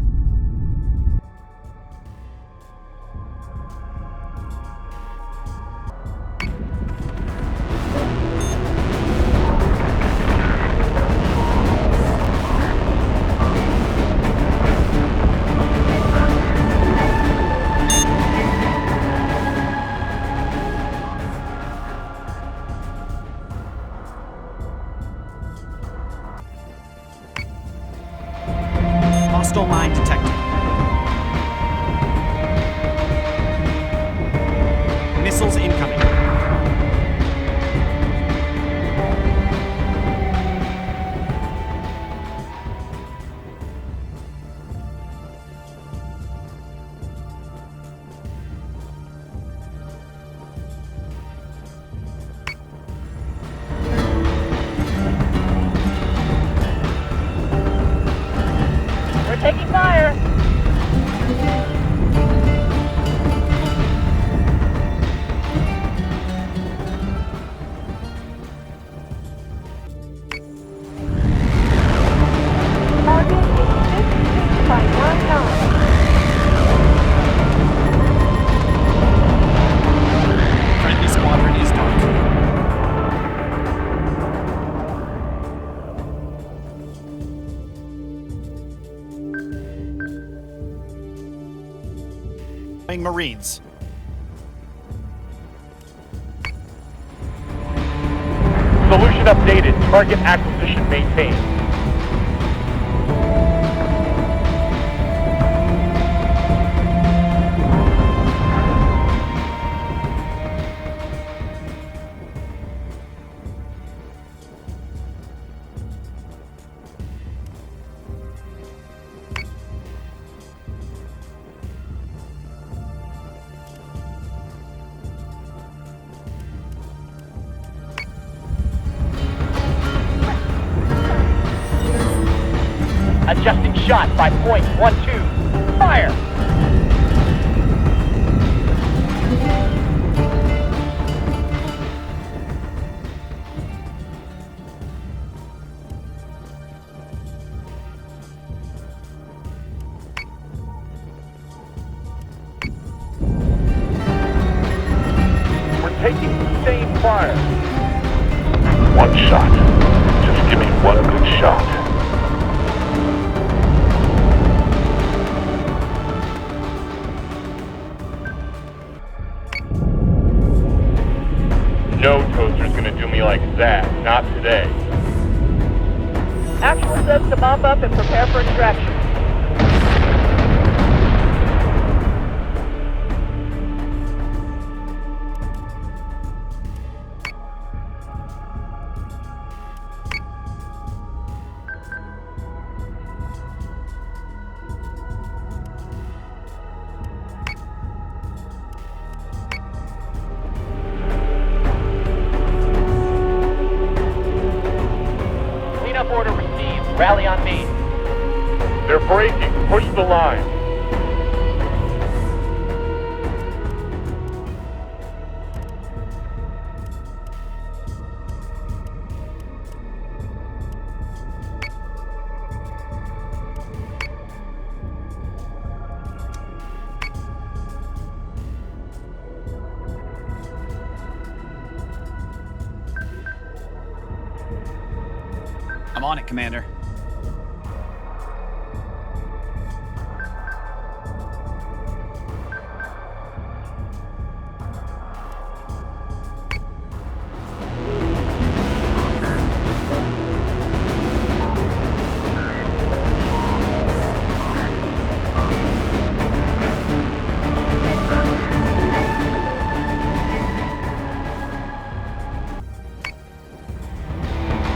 Hostile line detected. Missiles incoming. Taking fire! Target is 15 by 9 knots. Friendly squadron is dark. Marines. Solution updated. Target acquisition maintained. Adjusting shot by point 1-2. Fire! We're taking sustained fire. One shot. Just give me one good shot. No toaster's gonna do me like that. Not today. Actual says to mop up and prepare for extraction. They're breaking. Push the line. I'm on it, Commander.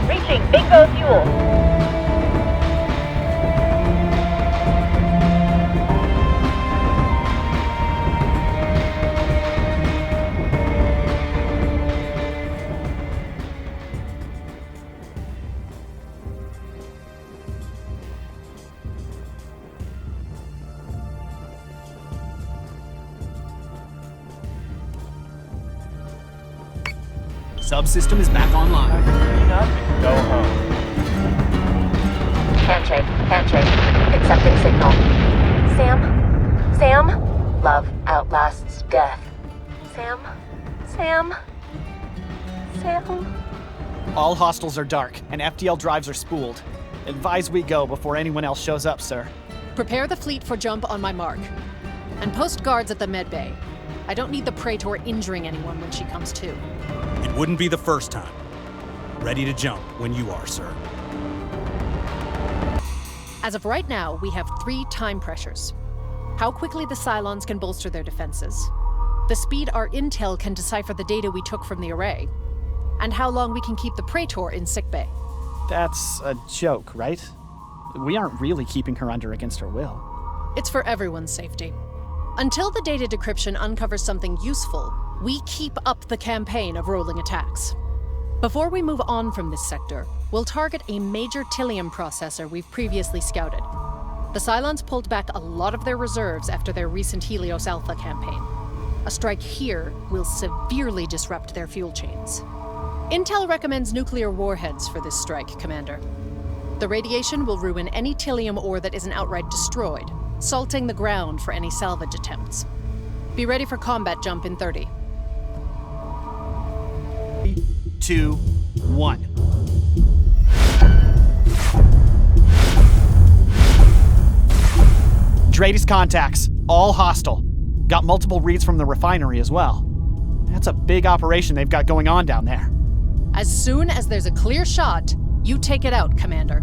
Reaching bingo fuel. Subsystem is back online. Clean up and go home. Handshake. Accepting signal. Sam? Love outlasts death. Sam? All hostiles are dark, and FDL drives are spooled. Advise we go before anyone else shows up, sir. Prepare the fleet for jump on my mark. And post guards at the med bay. I don't need the Praetor injuring anyone when she comes to. It wouldn't be the first time. Ready to jump when you are, sir. As of right now, we have 3 time pressures. How quickly the Cylons can bolster their defenses, the speed our intel can decipher the data we took from the array, and how long we can keep the Praetor in sickbay. That's a joke, right? We aren't really keeping her under against her will. It's for everyone's safety. Until the data decryption uncovers something useful, we keep up the campaign of rolling attacks. Before we move on from this sector, we'll target a major Tilium processor we've previously scouted. The Cylons pulled back a lot of their reserves after their recent Helios Alpha campaign. A strike here will severely disrupt their fuel chains. Intel recommends nuclear warheads for this strike, Commander. The radiation will ruin any Tilium ore that isn't outright destroyed, salting the ground for any salvage attempts. Be ready for combat jump in 30. 3, 2, 1. Dratus contacts, all hostile. Got multiple reads from the refinery as well. That's a big operation they've got going on down there. As soon as there's a clear shot, you take it out, Commander.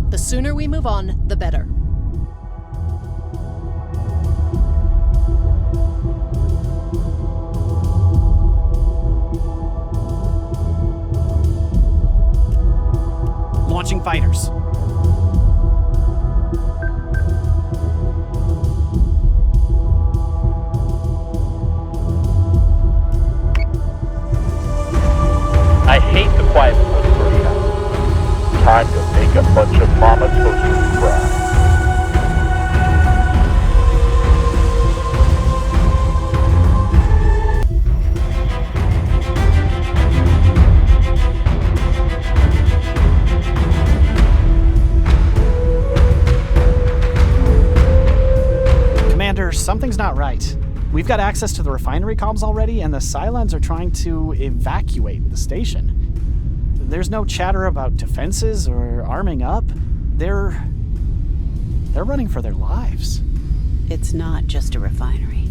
The sooner we move on, the better. Launching fighters. I hate the quiet before the first shot. Time to make a bunch of mama toasters cry. Commander, something's not right. We've got access to the refinery comms already, and the Cylons are trying to evacuate the station. There's no chatter about defenses or arming up. They're running for their lives. It's not just a refinery.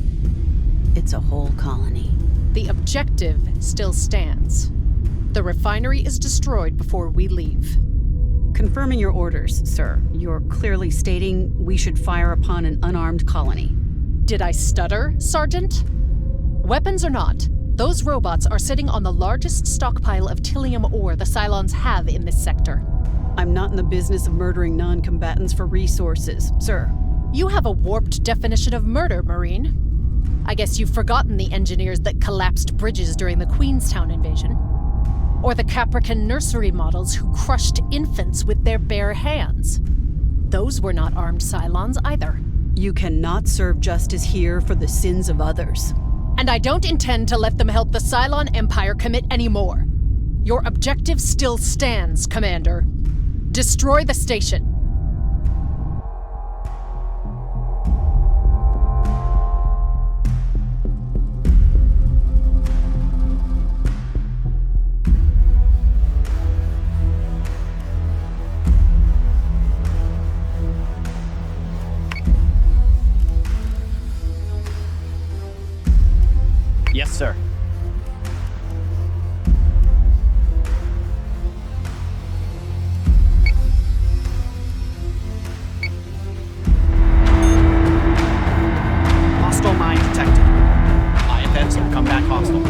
It's a whole colony. The objective still stands. The refinery is destroyed before we leave. Confirming your orders, sir. You're clearly stating we should fire upon an unarmed colony. Did I stutter, Sergeant? Weapons or not, those robots are sitting on the largest stockpile of Tilium ore the Cylons have in this sector. I'm not in the business of murdering non-combatants for resources, sir. You have a warped definition of murder, Marine. I guess you've forgotten the engineers that collapsed bridges during the Queenstown invasion. Or the Caprican nursery models who crushed infants with their bare hands. Those were not armed Cylons either. You cannot serve justice here for the sins of others. And I don't intend to let them help the Cylon Empire commit any more. Your objective still stands, Commander. Destroy the station. Yes, sir. Hostile mine detected. IFFs will come back hostile.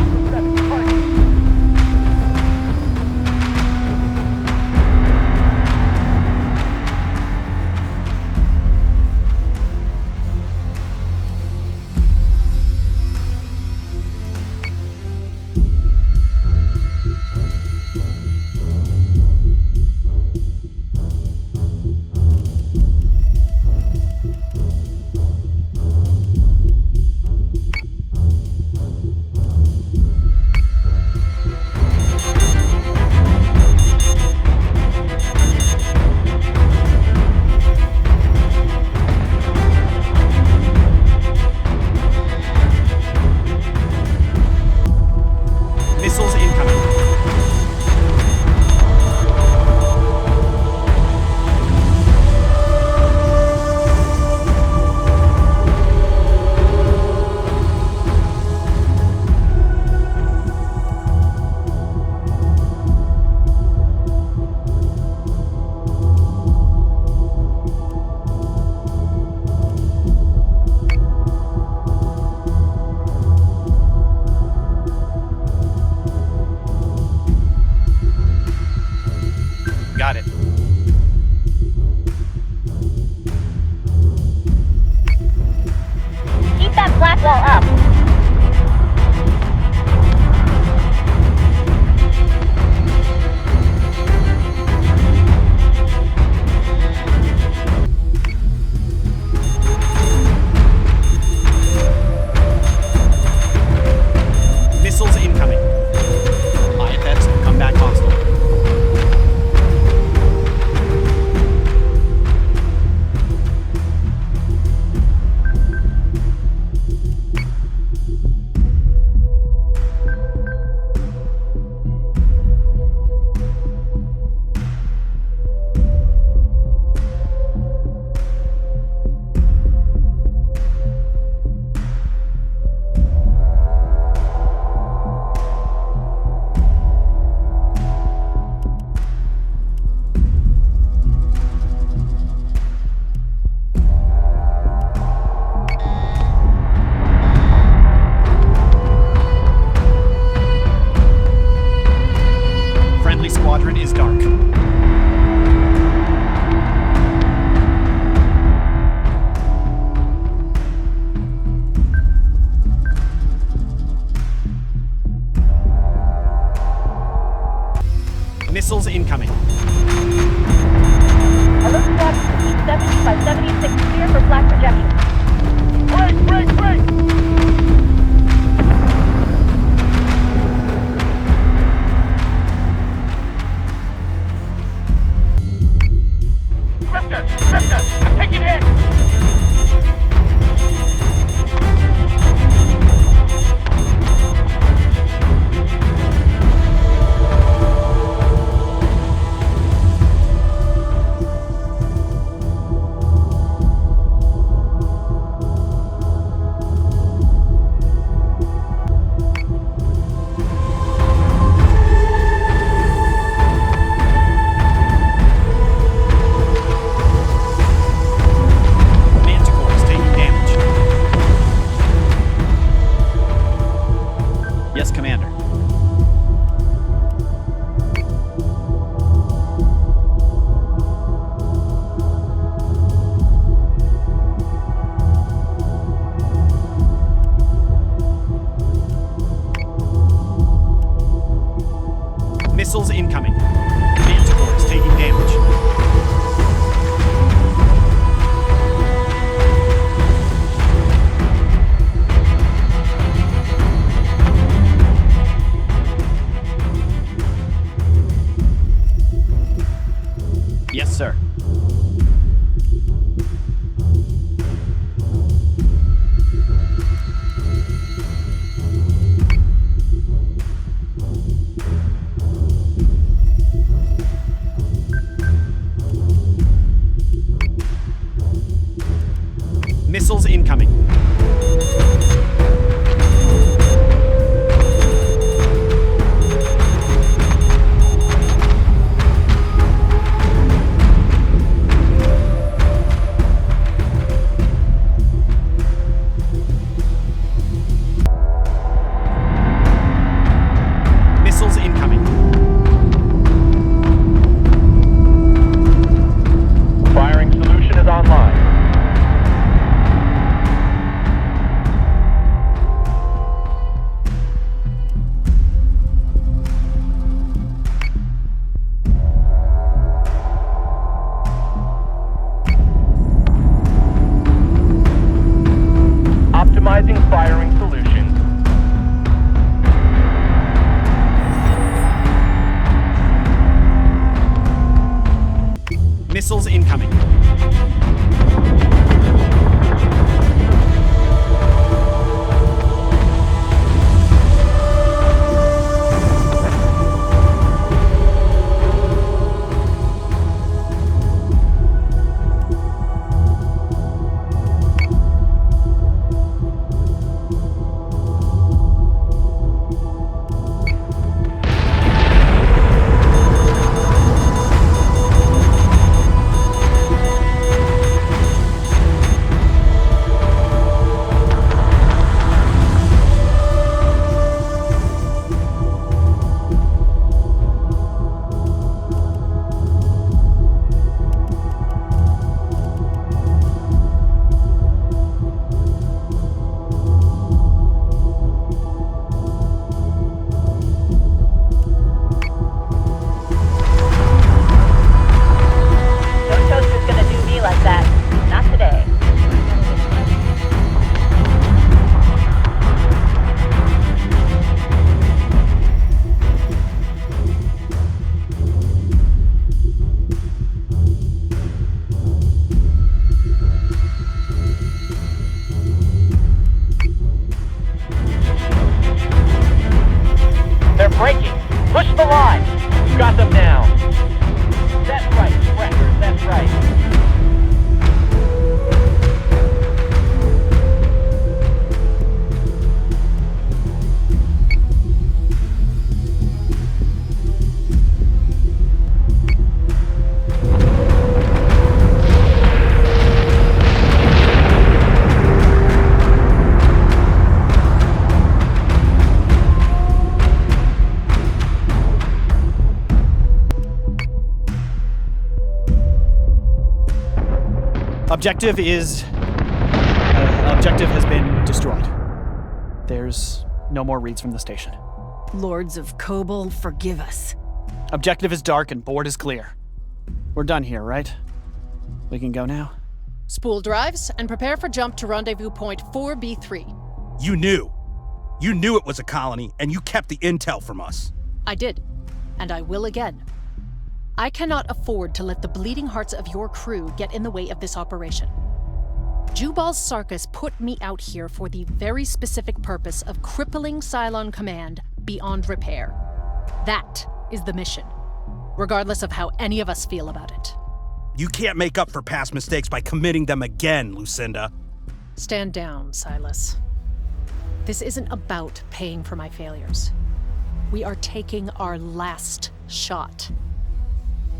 Missiles incoming. Got it. Keep that black wall up. Missiles incoming. IFFs will come back hostile. Friendly squadron is dark. Missiles incoming. Alert squad proceed 70 by 76 clear for flat projection. Break! Swifter! I'm taking hit! Yes, Commander. Missiles incoming. Manticore is taking damage. incoming. Objective has been destroyed. There's no more reads from the station. Lords of Kobol, forgive us. Objective is dark and board is clear. We're done here, right? We can go now? Spool drives and prepare for jump to rendezvous point 4B3. You knew. You knew it was a colony, and you kept the intel from us. I did, and I will again. I cannot afford to let the bleeding hearts of your crew get in the way of this operation. Jubal's Sarkis put me out here for the very specific purpose of crippling Cylon Command beyond repair. That is the mission, regardless of how any of us feel about it. You can't make up for past mistakes by committing them again, Lucinda. Stand down, Silas. This isn't about paying for my failures. We are taking our last shot.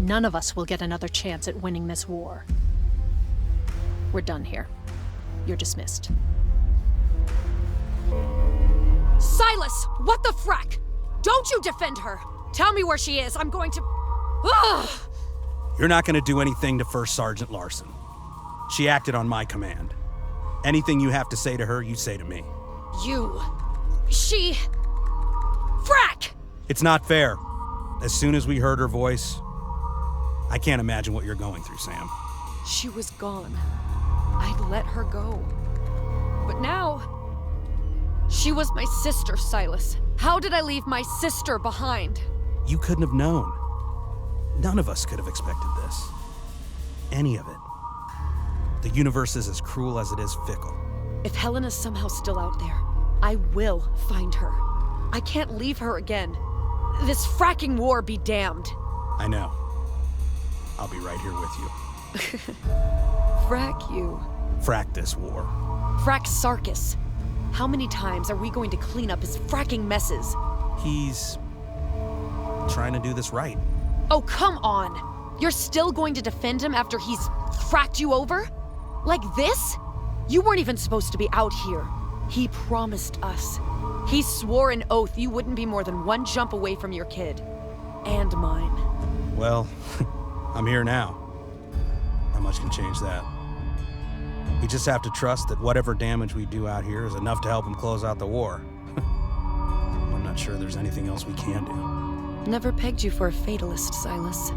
None of us will get another chance at winning this war. We're done here. You're dismissed. Silas, what the frack? Don't you defend her! Tell me where she is. I'm going to... Ugh! You're not going to do anything to First Sergeant Larson. She acted on my command. Anything you have to say to her, you say to me. She... Frack! It's not fair. As soon as we heard her voice, I can't imagine what you're going through, Sam. She was gone. I'd let her go. But now... She was my sister, Silas. How did I leave my sister behind? You couldn't have known. None of us could have expected this. Any of it. The universe is as cruel as it is fickle. If Helena's somehow still out there, I will find her. I can't leave her again. This fracking war be damned. I know. I'll be right here with you. Frack you. Frack this war. Frack Sarkis. How many times are we going to clean up his fracking messes? He's trying to do this right. Oh, come on! You're still going to defend him after he's fracked you over? Like this? You weren't even supposed to be out here. He promised us. He swore an oath you wouldn't be more than one jump away from your kid. And mine. Well, I'm here now. Not much can change that. We just have to trust that whatever damage we do out here is enough to help him close out the war. I'm not sure there's anything else we can do. Never pegged you for a fatalist, Silas.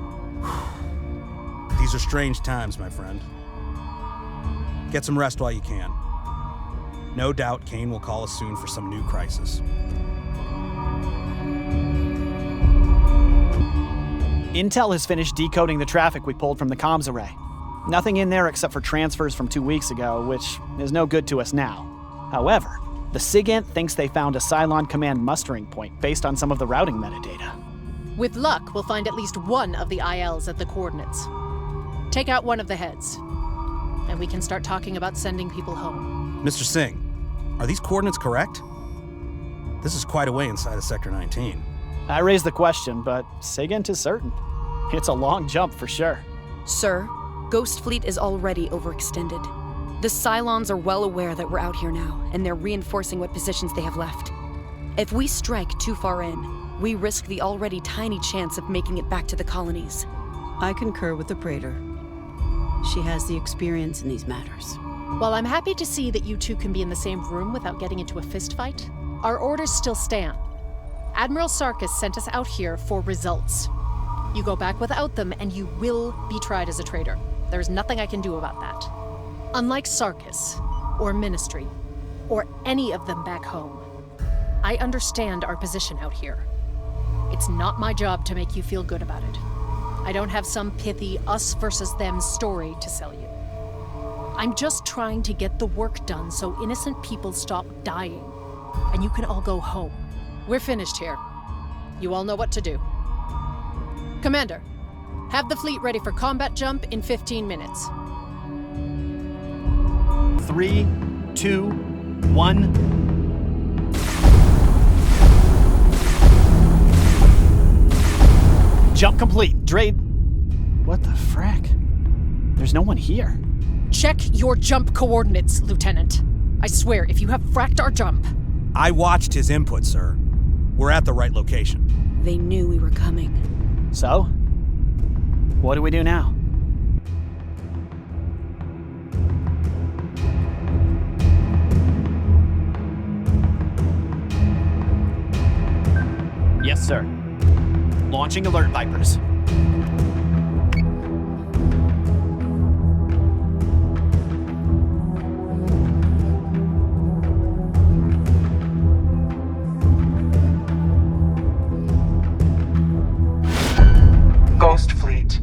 These are strange times, my friend. Get some rest while you can. No doubt Kane will call us soon for some new crisis. Intel has finished decoding the traffic we pulled from the comms array. Nothing in there except for transfers from 2 weeks ago, which is no good to us now. However, the SIGINT thinks they found a Cylon command mustering point based on some of the routing metadata. With luck, we'll find at least one of the ILs at the coordinates. Take out one of the heads, and we can start talking about sending people home. Mr. Singh, are these coordinates correct? This is quite a way inside of Sector 19. I raised the question, but SIGINT is certain. It's a long jump for sure. Sir, Ghost Fleet is already overextended. The Cylons are well aware that we're out here now, and they're reinforcing what positions they have left. If we strike too far in, we risk the already tiny chance of making it back to the colonies. I concur with the Praetor. She has the experience in these matters. While I'm happy to see that you two can be in the same room without getting into a fistfight, our orders still stand. Admiral Sarkis sent us out here for results. You go back without them, and you will be tried as a traitor. There's nothing I can do about that. Unlike Sarkis, or Ministry, or any of them back home, I understand our position out here. It's not my job to make you feel good about it. I don't have some pithy us versus them story to sell you. I'm just trying to get the work done so innocent people stop dying, and you can all go home. We're finished here. You all know what to do. Commander, have the fleet ready for combat jump in 15 minutes. 3, 2, 1. Jump complete. Drade. What the frack? There's no one here. Check your jump coordinates, Lieutenant. I swear, if you have fracked our jump... I watched his input, sir. We're at the right location. They knew we were coming. So? What do we do now? Yes, sir. Launching alert Vipers. Ghost Fleet,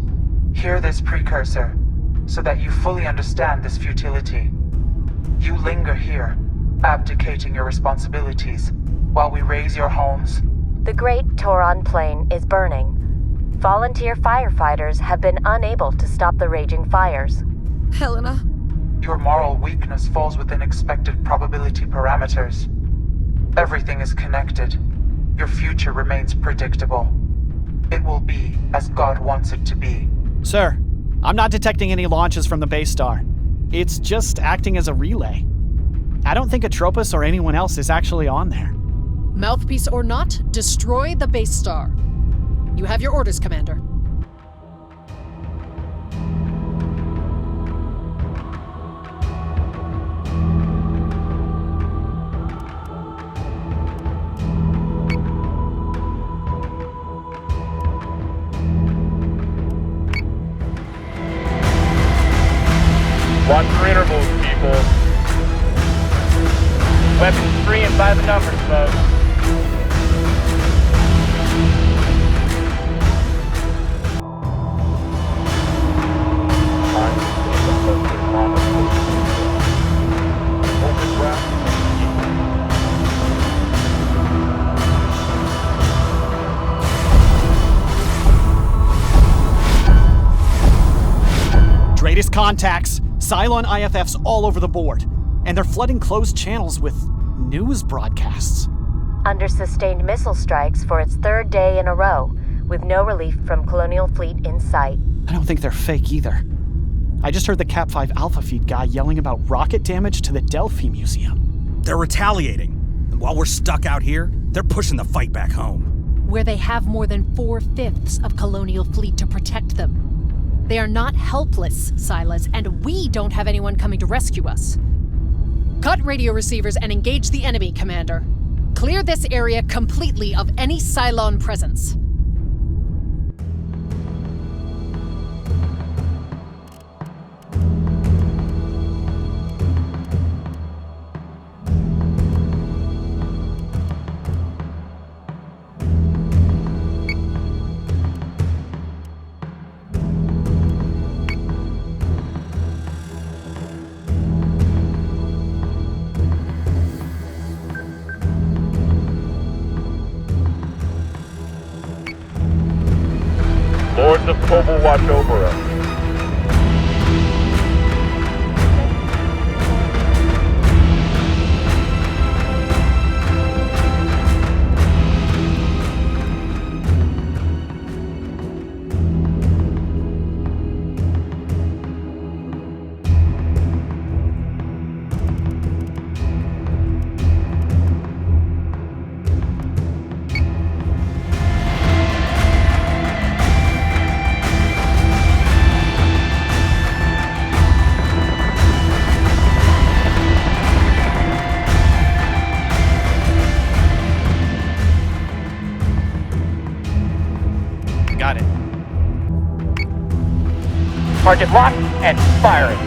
hear this precursor, so that you fully understand this futility. You linger here, abdicating your responsibilities, while we raise your homes. The Great Toron Plain is burning. Volunteer firefighters have been unable to stop the raging fires. Helena? Your moral weakness falls within expected probability parameters. Everything is connected. Your future remains predictable. It will be as God wants it to be. Sir, I'm not detecting any launches from the base star. It's just acting as a relay. I don't think Atropos or anyone else is actually on there. Mouthpiece or not, destroy the base star. You have your orders, Commander. Watch for intervals, people. Weapons free and by the numbers, folks. Greatest contacts. Cylon IFFs all over the board. And they're flooding closed channels with news broadcasts. Under sustained missile strikes for its third day in a row, with no relief from Colonial Fleet in sight. I don't think they're fake either. I just heard the Cap 5 Alpha Feed guy yelling about rocket damage to the Delphi Museum. They're retaliating. And while we're stuck out here, they're pushing the fight back home. Where they have more than 4/5 of Colonial Fleet to protect them. They are not helpless, Silas, and we don't have anyone coming to rescue us. Cut radio receivers and engage the enemy, Commander. Clear this area completely of any Cylon presence. Forces of Cobalt watch over us. Got it. Target locked and firing.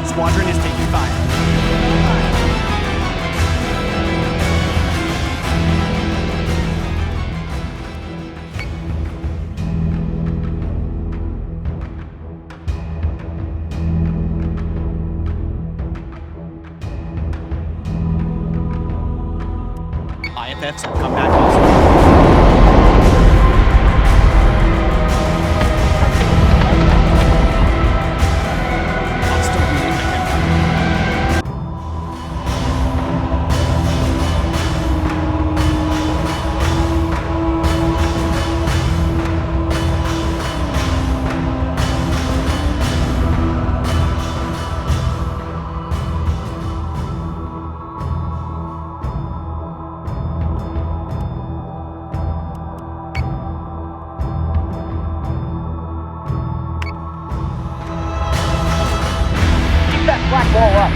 Squadron is taking fire. IFFs have come back also. Hostile unit identified. Keep that black wall up.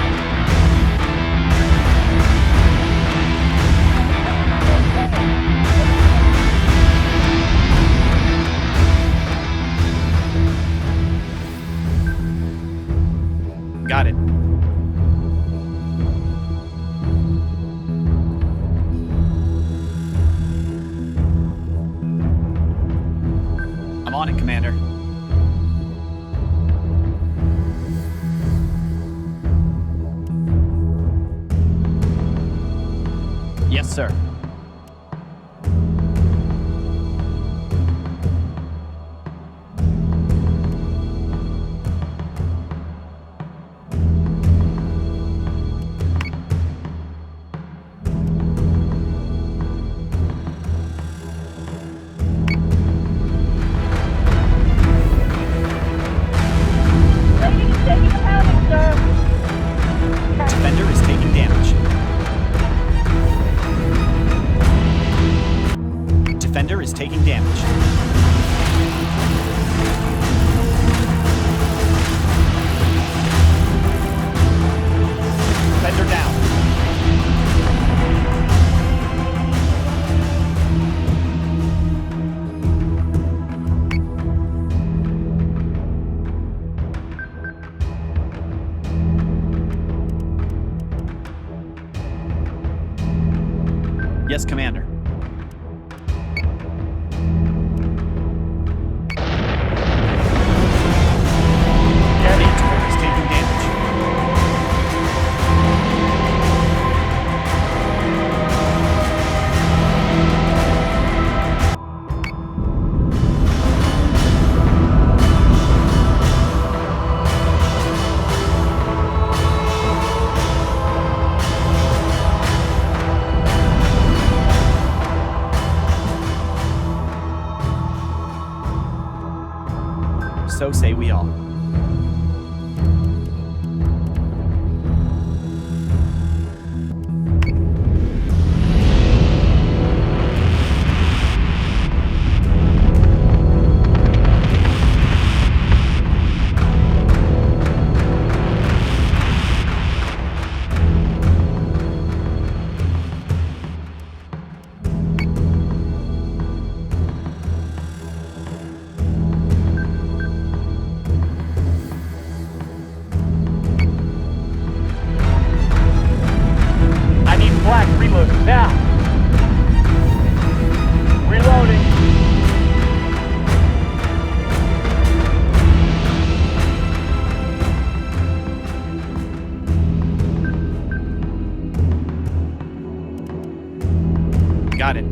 Got it. I'm on it, Commander. Yes, sir. Rating is taking a pounding, sir. Defender is taking damage. Defender is taking damage. Defender down. Yes, Commander. Enemy turret is taking damage. So say we all. I need black reload now. Reloading. Got it.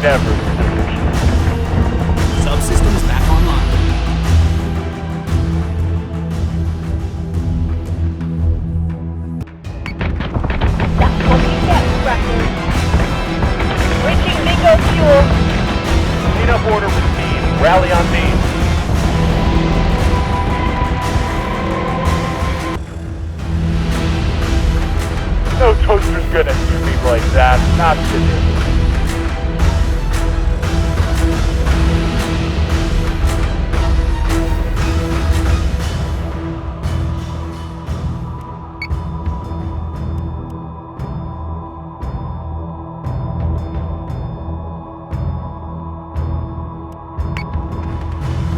never disappear. Subsystems back online. That's what you get, Crackers. Reaching bingo fuel. Cleanup order received. Rally on me. No toaster's gonna do me like that. Not today.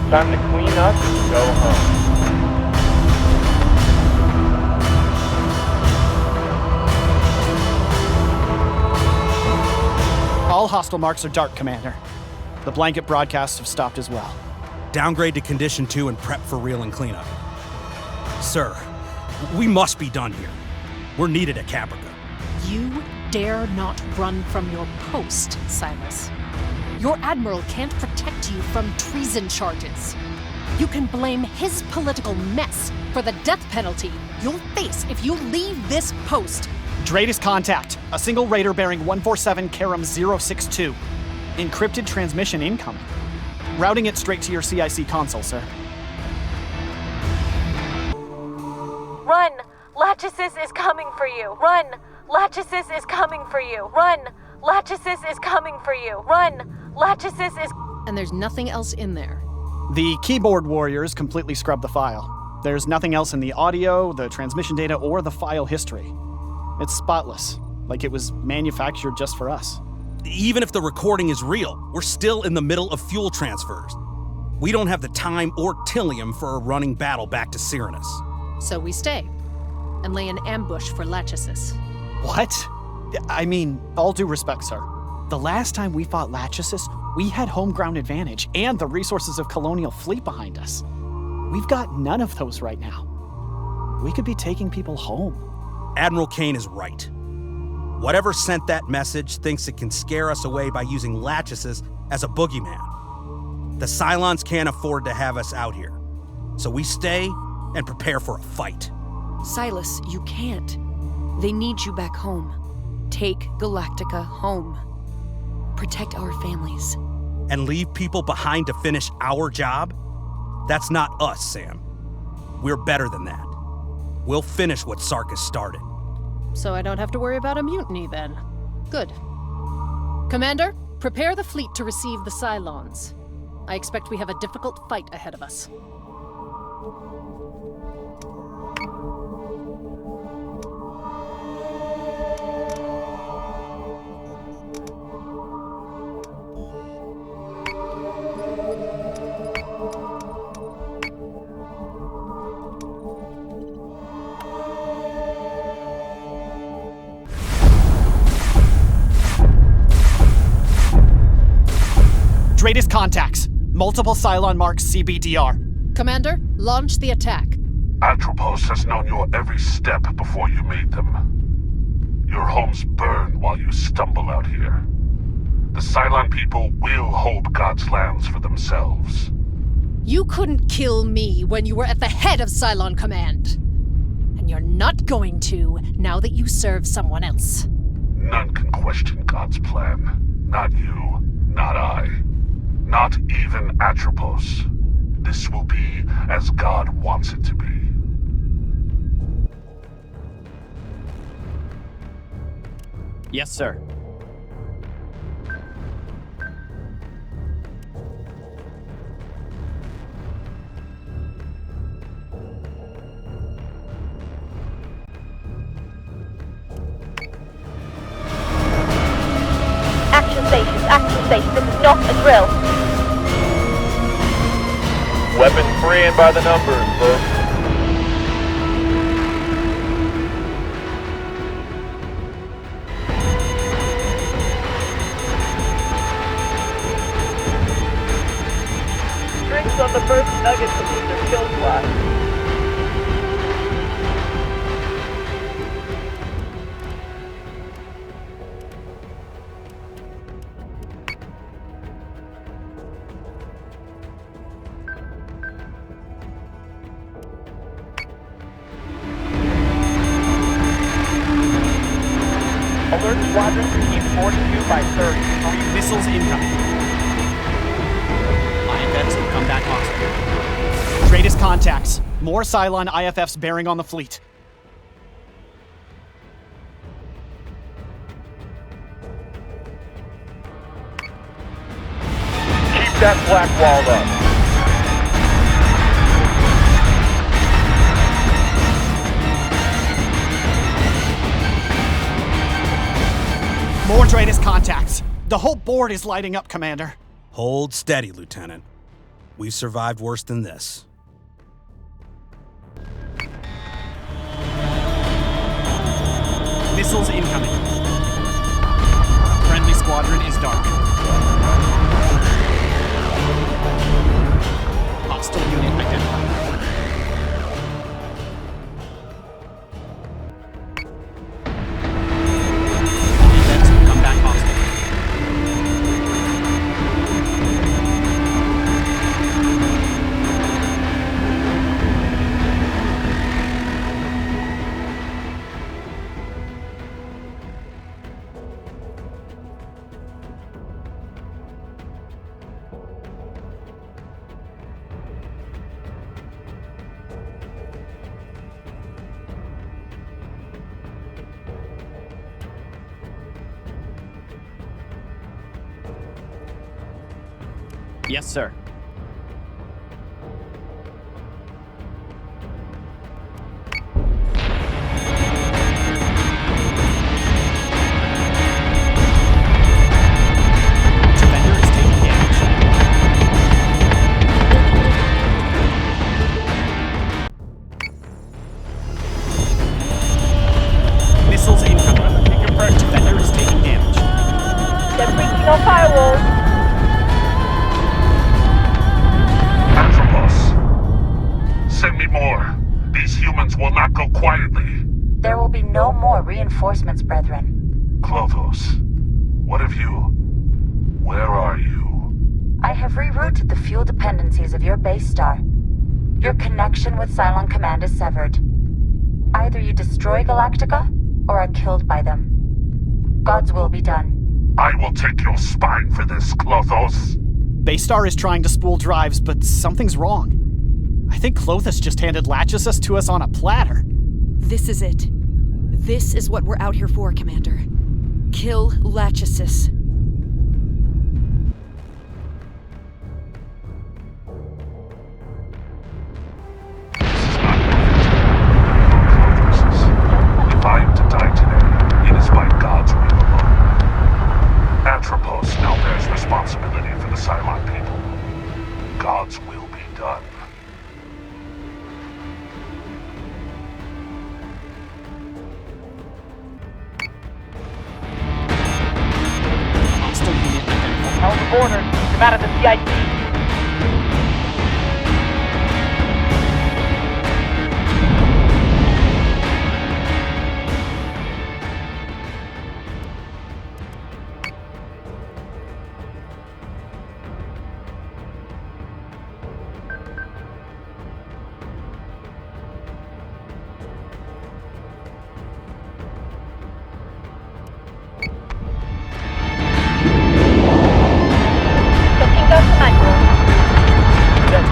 Time to clean up and go home. All hostile marks are dark, Commander. The blanket broadcasts have stopped as well. Downgrade to Condition 2 and prep for reel and cleanup. Sir, we must be done here. We're needed at Caprica. You dare not run from your post, Silas. Your admiral can't protect you from treason charges. You can blame his political mess for the death penalty you'll face if you leave this post. Dratus contact. A single raider bearing 147 Karam 062. Encrypted transmission incoming. Routing it straight to your CIC console, sir. Run! Lachesis is coming for you! Run! Lachesis is coming for you! Run! Lachesis is coming for you! Run! Lachesis is... And there's nothing else in there. The keyboard warriors completely scrubbed the file. There's nothing else in the audio, the transmission data, or the file history. It's spotless, like it was manufactured just for us. Even if the recording is real, we're still in the middle of fuel transfers. We don't have the time or Tillium for a running battle back to Cyranus. So we stay and lay an ambush for Lachesis. What? I mean, all due respect, sir. The last time we fought Lachesis, we had home ground advantage and the resources of Colonial fleet behind us. We've got none of those right now. We could be taking people home. Admiral Kane is right. Whatever sent that message thinks it can scare us away by using Lachesis as a boogeyman. The Cylons can't afford to have us out here. So we stay and prepare for a fight. Silas, you can't. They need you back home. Take Galactica home. Protect our families. And leave people behind to finish our job? That's not us, Sam. We're better than that. We'll finish what Sarkis started. So I don't have to worry about a mutiny then. Good. Commander, prepare the fleet to receive the Cylons. I expect we have a difficult fight ahead of us. Dratus contacts. Multiple Cylon marks CBDR. Commander, launch the attack. Atropos has known your every step before you made them. Your homes burn while you stumble out here. The Cylon people will hold God's lands for themselves. You couldn't kill me when you were at the head of Cylon Command. And you're not going to now that you serve someone else. None can question God's plan. Not you, not I. Not even Atropos. This will be as God wants it to be. Yes, sir. Action station, this is not a drill. Weapons free and by the numbers, folks. Drinks on the first nugget to leave their kill flash. by 30. Missiles incoming. IFFs have come back hostile. Greatest contacts. More Cylon IFFs bearing on the fleet. Keep that black walled up. More Dratus contacts. The whole board is lighting up, Commander. Hold steady, Lieutenant. We've survived worse than this. Missiles incoming. Friendly squadron is dark. Hostile unit identified. Events have come back hostile. Yes, sir. Defender is taking damage. Missiles incoming. Defender is taking damage. They're breaching our firewalls. Send me more. These humans will not go quietly. There will be no more reinforcements, brethren. Klothos, what of you? Where are you? I have rerouted the fuel dependencies of your base star. Your connection with Cylon Command is severed. Either you destroy Galactica, or are killed by them. God's will be done. I will take your spine for this, Klothos. Base Star is trying to spool drives, but something's wrong. I think Klothos just handed Lachesis to us on a platter. This is it. This is what we're out here for, Commander. Kill Lachesis. If I am to die today, it is by God's will alone. Atropos now bears responsibility for the Cylon people. God's will be done. Hell on the border. Come out of the CIC.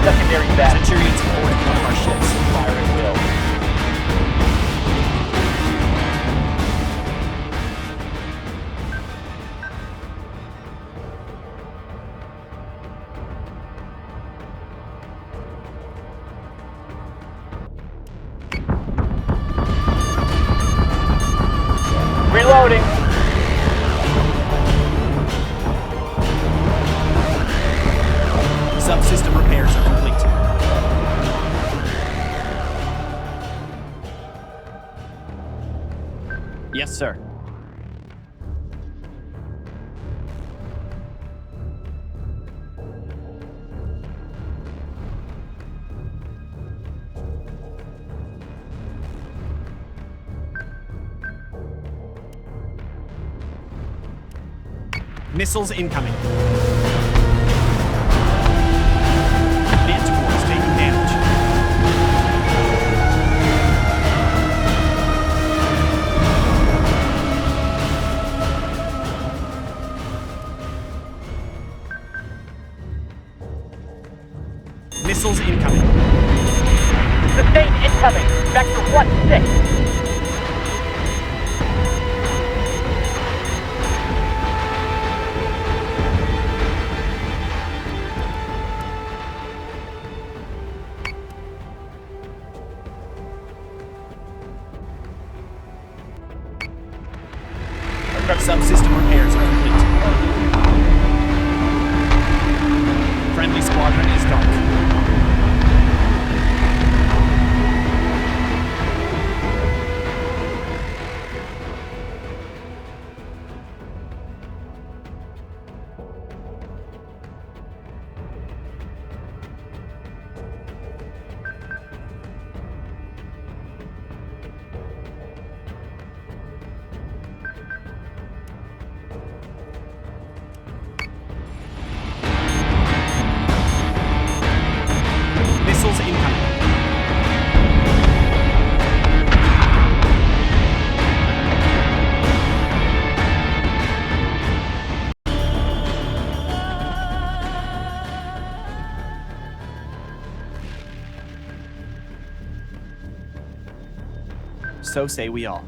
Secondary bat. Centurions boarded one of our ships. Fire at will. Reloading. Subsystem repairs are complete. Yes, sir. Missiles incoming. Manticore is taking damage. Missiles incoming. Sustained incoming. Vector 1-6. Subsystem repairs are complete. Friendly squadron is dark. Missiles incoming. So say we all.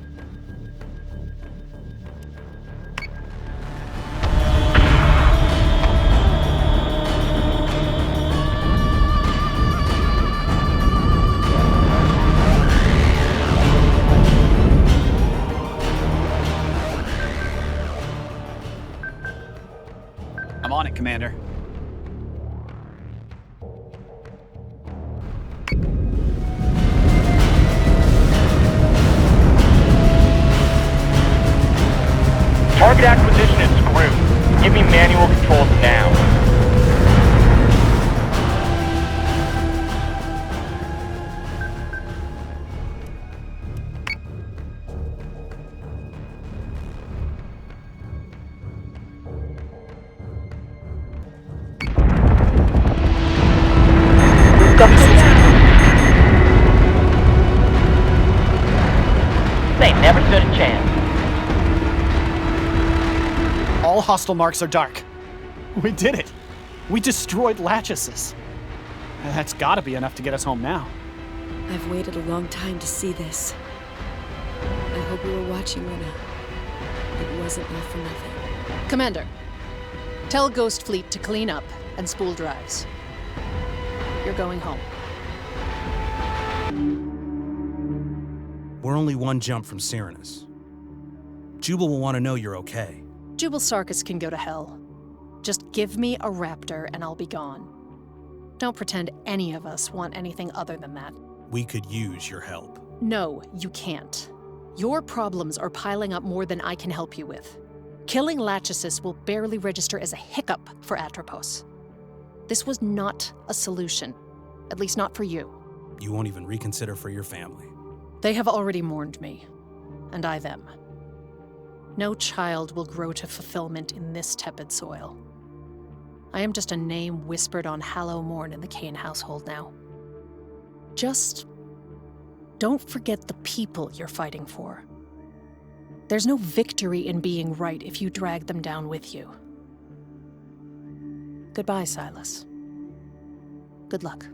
I'm on it, Commander. Target acquisition is screwed. Give me manual controls now. They never stood a chance. All hostile marks are dark. We did it. We destroyed Lachesis. That's gotta be enough to get us home now. I've waited a long time to see this. I hope you were watching, Rena. It wasn't all for nothing. Commander, tell Ghost Fleet to clean up and spool drives. You're going home. We're only one jump from Cyrenus. Jubal will want to know you're okay. Jubal Sarkis can go to hell. Just give me a raptor and I'll be gone. Don't pretend any of us want anything other than that. We could use your help. No, you can't. Your problems are piling up more than I can help you with. Killing Lachesis will barely register as a hiccup for Atropos. This was not a solution. At least not for you. You won't even reconsider for your family. They have already mourned me, and I them. No child will grow to fulfillment in this tepid soil. I am just a name whispered on Hallow Morn in the Kane household now. Just don't forget the people you're fighting for. There's no victory in being right if you drag them down with you. Goodbye, Silas. Good luck.